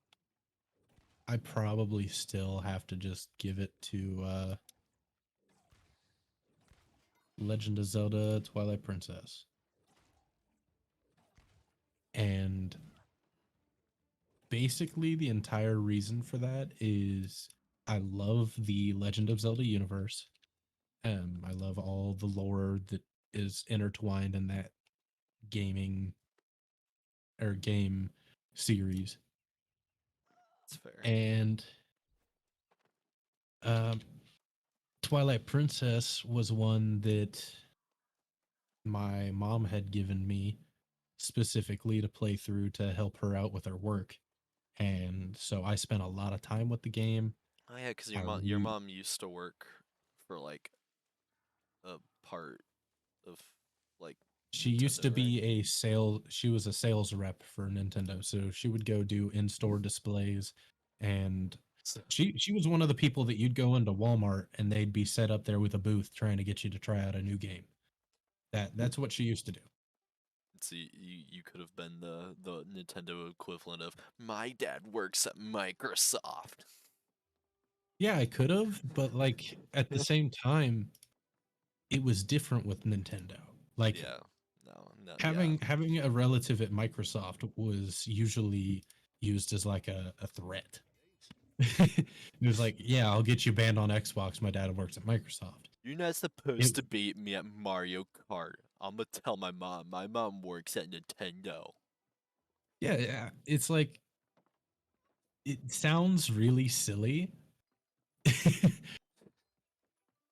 I probably still have to just give it to Legend of Zelda Twilight Princess. And basically, the entire reason for that is I love the Legend of Zelda universe. I love all the lore that is intertwined in that gaming or game series. That's fair. And um, Twilight Princess was one that my mom had given me specifically to play through to help her out with her work. And so I spent a lot of time with the game. Oh yeah, because I your re mom used to work for like a part of like She used Nintendo, to right? be she was a sales rep for Nintendo. So she would go do in-store displays, and So, she was one of the people that you'd go into Walmart and they'd be set up there with a booth trying to get you to try out a new game. That's what she used to do. so you could have been the Nintendo equivalent of my dad works at Microsoft. Yeah, I could have, but like at the same time, it was different with Nintendo. Like Yeah. No, no, yeah. having a relative at Microsoft was usually used as like a threat. It was like, yeah, I'll get you banned on Xbox. My dad works at Microsoft. You're not supposed It, to beat me at Mario Kart. I'm gonna tell my mom. My mom works at Nintendo. yeah, yeah, it's like it sounds really silly,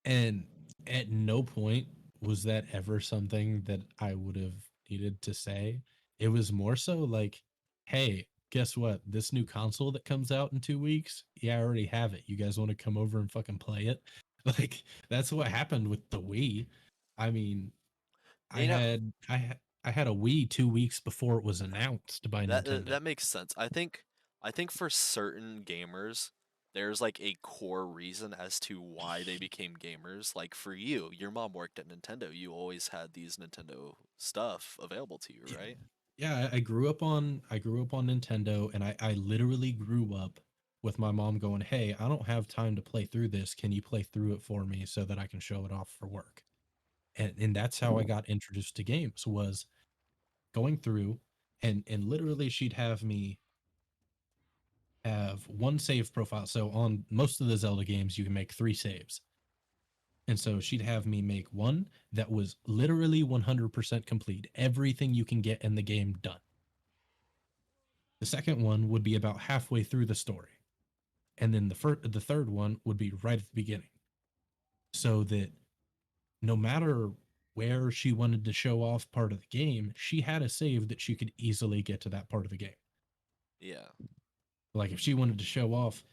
and at no point was that ever something that I would have needed to say. It was more so like, hey, guess what? This new console that comes out in 2 weeks, yeah, I already have it. You guys want to come over and fucking play it? Like, that's what happened with the Wii. I mean, You know I had a Wii 2 weeks before it was announced by Nintendo. that makes sense. I think for certain gamers, there's like a core reason as to why they became gamers. Like for you, your mom worked at Nintendo. You always had these Nintendo stuff available to you, Yeah, right? yeah, I grew up on Nintendo, and I literally grew up with my mom going, "Hey, I don't have time to play through this. Can you play through it for me so that I can show it off for work?" And that's how I got introduced to games, was going through, and literally she'd have me have one save profile. So on most of the Zelda games, you can make 3 saves. And so she'd have me make one that was literally 100% complete, everything you can get in the game done. The second one would be about halfway through the story, and then the third one would be right at the beginning, so that no matter where she wanted to show off part of the game, she had a save that she could easily get to that part of the game. Yeah. Like if she wanted to show off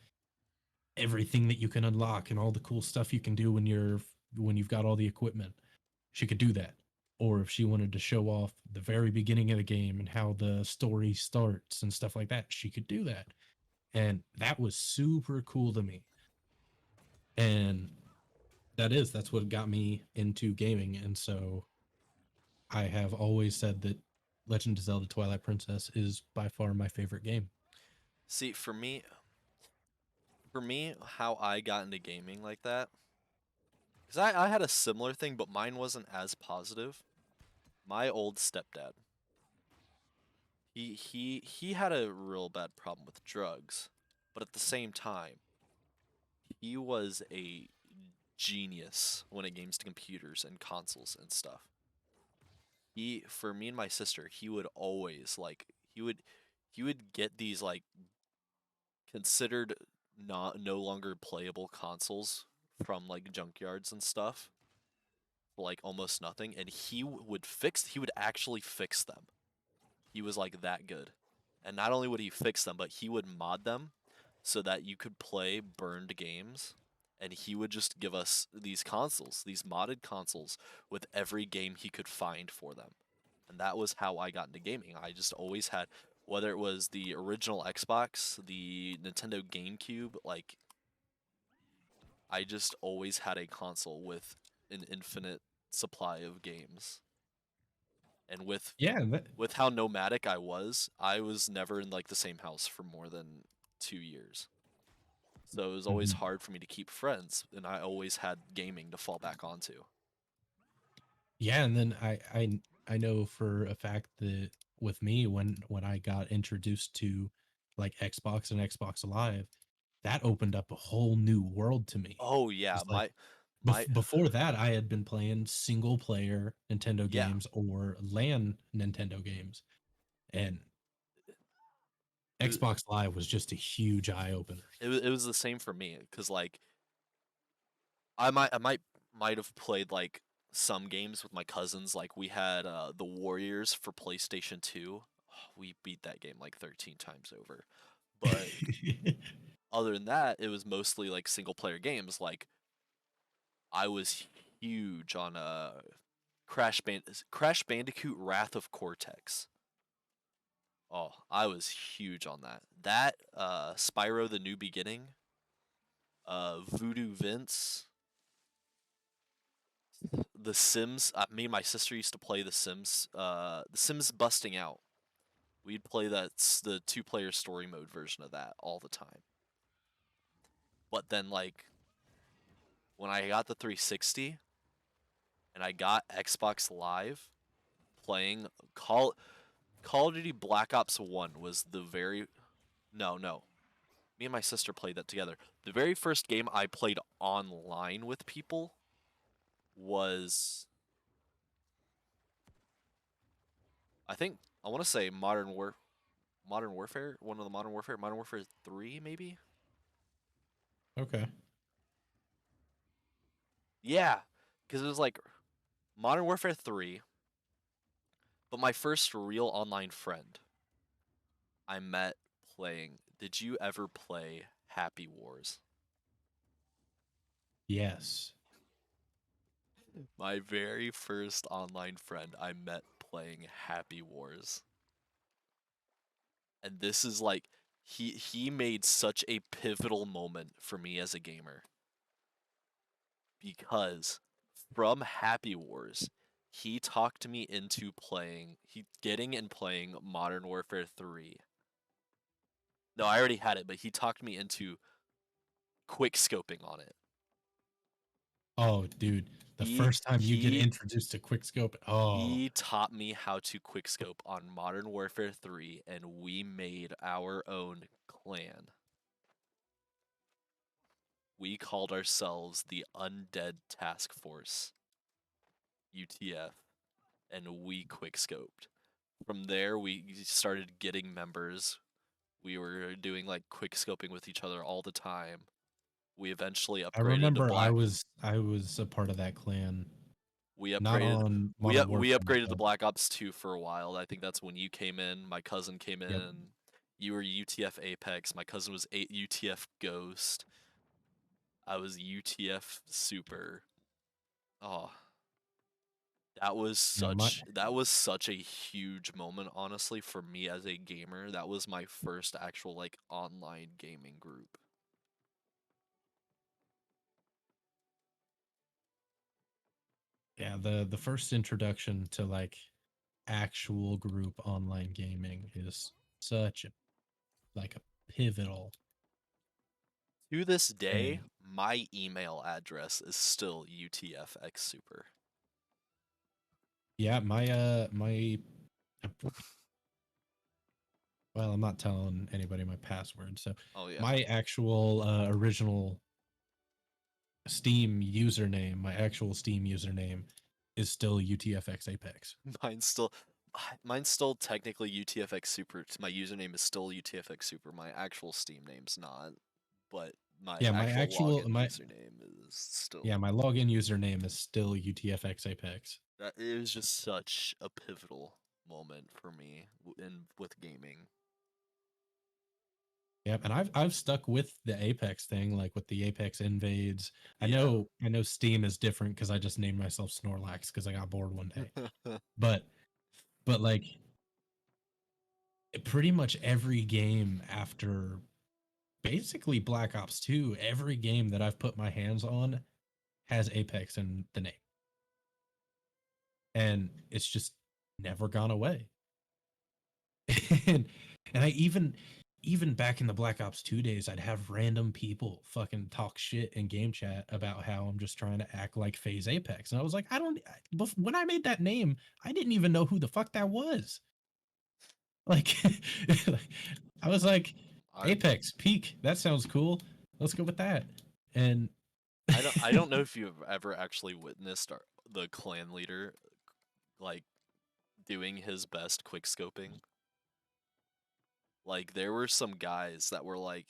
everything that you can unlock and all the cool stuff you can do when you've got all the equipment, she could do that. Or if she wanted to show off the very beginning of the game and how the story starts and stuff like that, she could do that. And that was super cool to me. And that's what got me into gaming. And so I have always said that Legend of Zelda Twilight Princess is by far my favorite game. See, for me, how I got into gaming like that, because I had a similar thing, but mine wasn't as positive. My old stepdad. He had a real bad problem with drugs, but at the same time, he was a genius when it comes to computers and consoles and stuff. He for me and my sister, he would always like he would get these like considered not no longer playable consoles from like junkyards and stuff for like almost nothing, and he would actually fix them. He was like that good. And not only would he fix them, but he would mod them so that you could play burned games. And he would just give us these consoles, these modded consoles, with every game he could find for them. And that was how I got into gaming. I just always had, whether it was the original Xbox, the Nintendo GameCube, like, I just always had a console with an infinite supply of games. And Yeah, with how nomadic I was never in like the same house for more than 2 years. So it was always mhm. hard for me to keep friends, and I always had gaming to fall back onto. Yeah, and then I know for a fact that with me when I got introduced to like Xbox and Xbox Live, that opened up a whole new world to me. Oh yeah, It's like my before that I had been playing single player Nintendo yeah, games or LAN Nintendo games, and it, Xbox Live was just a huge eye opener. it was the same for me because like I might have played like some games with my cousins. Like we had the Warriors for PlayStation 2. We beat that game like 13 times over. But other than that, it was mostly like single player games. Like I was huge on Crash Bandicoot Wrath of Cortex. Oh, I was huge on that. That Spyro the New Beginning, Voodoo Vince, The Sims. Me and my sister used to play The Sims Busting Out. We'd play the two-player story mode version of that all the time. But then like when I got the 360 and I got Xbox Live, playing Call of Duty Black Ops 1 was the very no. Me and my sister played that together. The very first game I played online with people was I think I want to say Modern Warfare, one of the Modern Warfare 3 maybe? Okay. Yeah, cuz it was like Modern Warfare 3, but my first real online friend I met playing. Did you ever play Happy Wars? Yes. My very first online friend I met playing Happy Wars. And this is like he made such a pivotal moment for me as a gamer because from Happy Wars, he talked me into getting and playing Modern Warfare 3. No, I already had it, but he talked me into quick scoping on it. Oh, dude, the He first time you get he introduced to quickscope, oh, he taught me how to quickscope on Modern Warfare 3, and we made our own clan. We called ourselves the Undead Task Force, UTF, and we quickscoped. From there, we started getting members. We were doing like quickscoping with each other all the time. We eventually I upgraded to remember Black. I was a part of that clan, We not upgraded. on Modern We Warfare, upgraded to but Black Ops 2 for a while. I think that's when you came in. My cousin came yep. in. You were UTF Apex. My cousin was UTF Ghost. I was UTF Super. Oh, Yeah, my that was such a huge moment, honestly, for me as a gamer. That was my first actual like online gaming group. yeah, the first introduction to like actual group online gaming is such a like a pivotal To this day, thing. my email address is still UTFX Super. Yeah, my Well, I'm not telling anybody my password. So Oh yeah, my actual original Steam username, my actual Steam username is still UTFX Apex. mine's still mine's still technically UTFX Super. My username is still UTFX Super. My actual Steam name's not, but my Yeah, actual login username is still. my login username is still UTFX Apex. That it was just such a pivotal moment for me in with gaming. Yep, and I've stuck with the Apex thing, like with the ApexInvades. Yeah. I know Steam is different because I just named myself Snorlax because I got bored one day. But like pretty much every game after basically Black Ops 2, every game that I've put my hands on has Apex in the name. And it's just never gone away. and and I even back in the Black Ops 2 days, I'd have random people fucking talk shit in game chat about how I'm just trying to act like FaZe Apex. And I was like, when I made that name, I didn't even know who the fuck that was. Like, I was like, I Apex, Peak, that sounds cool. Let's go with that. And I don't know if you've ever actually witnessed the clan leader like doing his best quick scoping. Like there were some guys that were like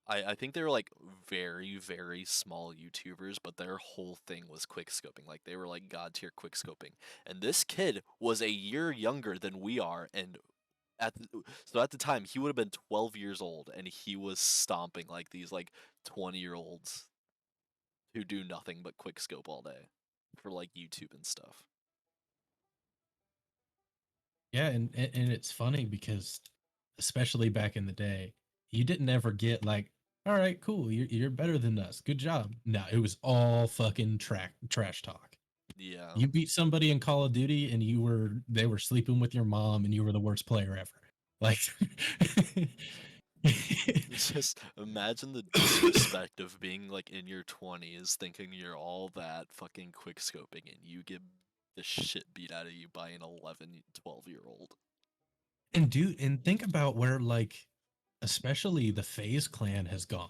I think they were like very, very small YouTubers, but their whole thing was quick scoping. Like they were like god tier quick scoping. And this kid was a year younger than we are, and so at the time he would have been 12 years old, and he was stomping like these like 20-year-olds who do nothing but quick scope all day for like YouTube and stuff. yeah, and it's funny because especially back in the day, you didn't ever get like, all right, cool, you're better than us. Good job. No, it was all fucking trash talk. Yeah. You beat somebody in Call of Duty and they were sleeping with your mom and you were the worst player ever. Like It's just imagine the disrespect of being like in your 20s thinking you're all that fucking quick scoping and you get the shit beat out of you by an 11, 12-year-old. and think about where like especially the FaZe clan has gone.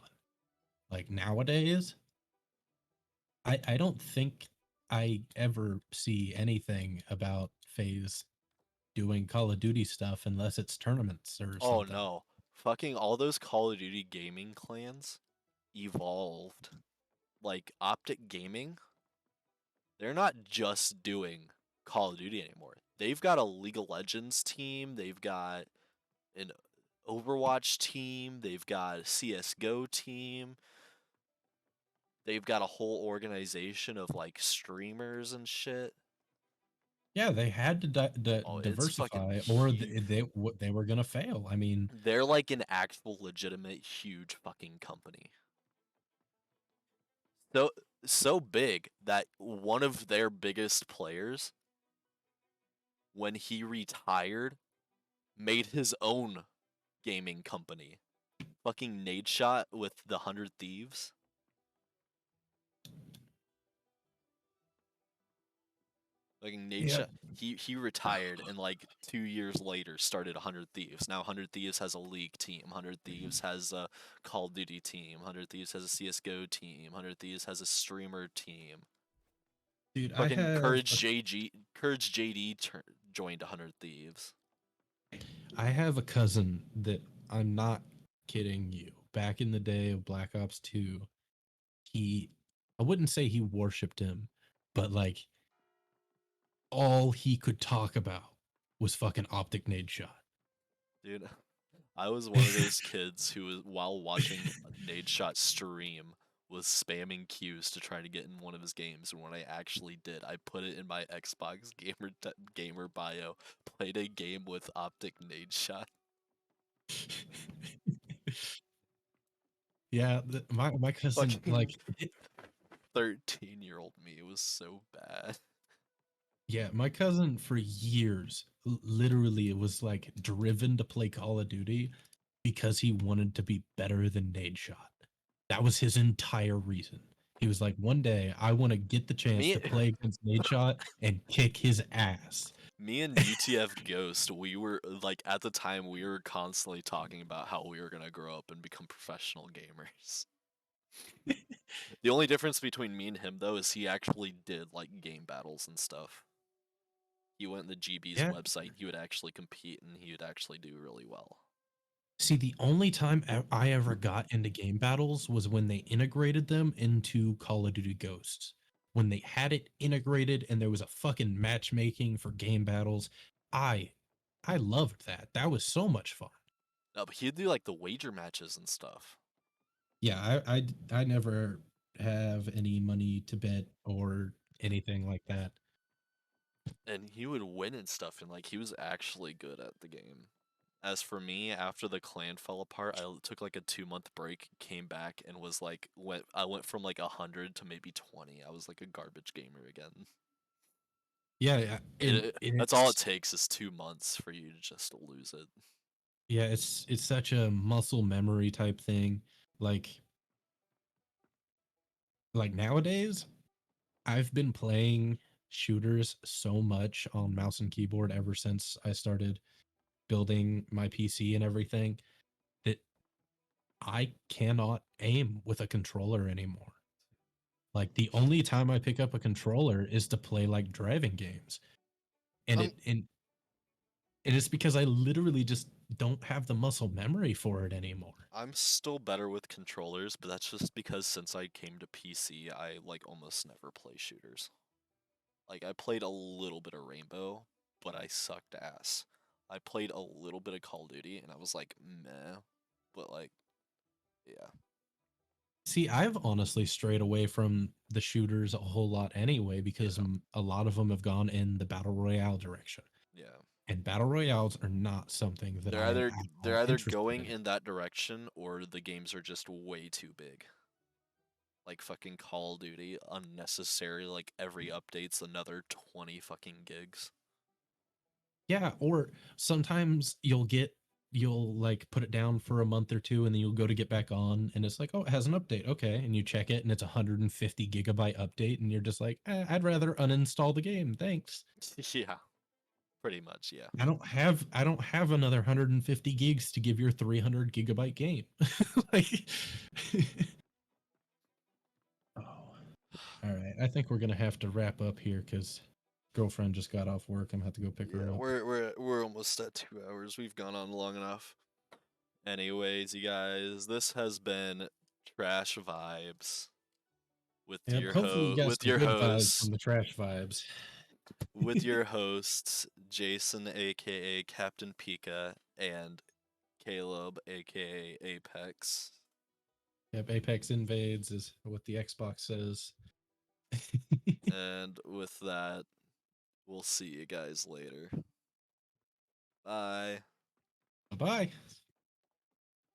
Like nowadays, I don't think I ever see anything about FaZe doing Call of Duty stuff unless it's tournaments or Oh something. no. Fucking all those Call of Duty gaming clans evolved. Like Optic Gaming, they're not just doing Call of Duty anymore. They've got a League of Legends team, they've got an Overwatch team, they've got a CS:GO team, they've got a whole organization of like streamers and shit. Yeah, they had to Oh, it's fucking diversify, or huge. they were gonna fail. I mean, They're like an actual legitimate huge fucking company. So so big that one of their biggest players, when he retired, made his own gaming company. Fucking Nade Shot with the 100 Thieves. Fucking Nade yeah, Shot. He retired and like 2 years later started 100 Thieves. Now 100 Thieves has a league team. 100 Thieves has a Call of Duty team. 100 Thieves has a CS:GO team. 100 Thieves has a streamer team. dude, Fucking Courage JD joined 100 Thieves. I have a cousin that I'm not kidding you. Back in the day of Black Ops 2, he I wouldn't say he worshipped him, but like all he could talk about was fucking optic nade shot. Dude, I was one of those kids who was while watching Nade Shot stream was spamming Qs to try to get in one of his games, and when I actually did, I put it in my Xbox gamer bio. Played a game with Optic Nade Shot. Yeah, my cousin Fucking 13-year-old me was so bad. yeah, my cousin for years literally it was like driven to play Call of Duty because he wanted to be better than Nade Shot. That was his entire reason. He was like, one day I want to get the chance Me to play against Nade Shot and kick his ass. Me and UTF Ghost, we were like at the time we were constantly talking about how we were gonna grow up and become professional gamers. The only difference between me and him though is he actually did like game battles and stuff. He went to GB's Yeah. website, he would actually compete and he would actually do really well. See, the only time I ever got into game battles was when they integrated them into Call of Duty Ghosts. When they had it integrated and there was a fucking matchmaking for game battles, I I loved that. That was so much fun. No, but he'd do like the wager matches and stuff. Yeah, I never have any money to bet or anything like that. And he would win and stuff and like he was actually good at the game. As for me, after the clan fell apart, I took like a 2 month break, came back, and was like, I went from like 100 to maybe 20. I was like a garbage gamer again. Yeah, yeah, That's all it takes is 2 months for you to just lose it. yeah, it's such a muscle memory type thing. Like like nowadays, I've been playing shooters so much on mouse and keyboard ever since I started building my PC and everything that I cannot aim with a controller anymore. Like the only time I pick up a controller is to play like driving games. And I'm it is because I literally just don't have the muscle memory for it anymore. I'm still better with controllers, but that's just because since I came to PC, I like almost never play shooters. Like I played a little bit of Rainbow, but I sucked ass. I played a little bit of Call of Duty and I was like, meh. But like, yeah. See, I've honestly strayed away from the shooters a whole lot anyway because Yeah. a lot of them have gone in the battle royale direction. Yeah. And battle royales are not something that They're I am either at they're all either interested going in. in that direction or the games are just way too big. Like fucking Call of Duty, unnecessary, like every update's another 20 fucking gigs. Yeah, or sometimes you'll like put it down for a month or two and then you'll go to get back on and it's like, "Oh, it has an update." Okay, and you check it and it's a 150 gigabyte update and you're just like, I'd rather uninstall the game. Thanks." Yeah, pretty much, yeah. I don't have another 150 gigs to give your 300 gigabyte game. Like Oh. All right. I think we're going to have to wrap up here cuz girlfriend just got off work. I'm going to have to go pick Yeah, her up. we're almost at 2 hours. We've gone on long enough. Anyways, you guys, this has been Trash Vibes Yep, hopefully you got some good vibes from hosts the trash vibes. with your hosts Jason, aka Captain Pika, and Kalob, aka Apex. Yep, ApexInvades is what the Xbox says. And with that, we'll see you guys later. Bye. Bye-bye.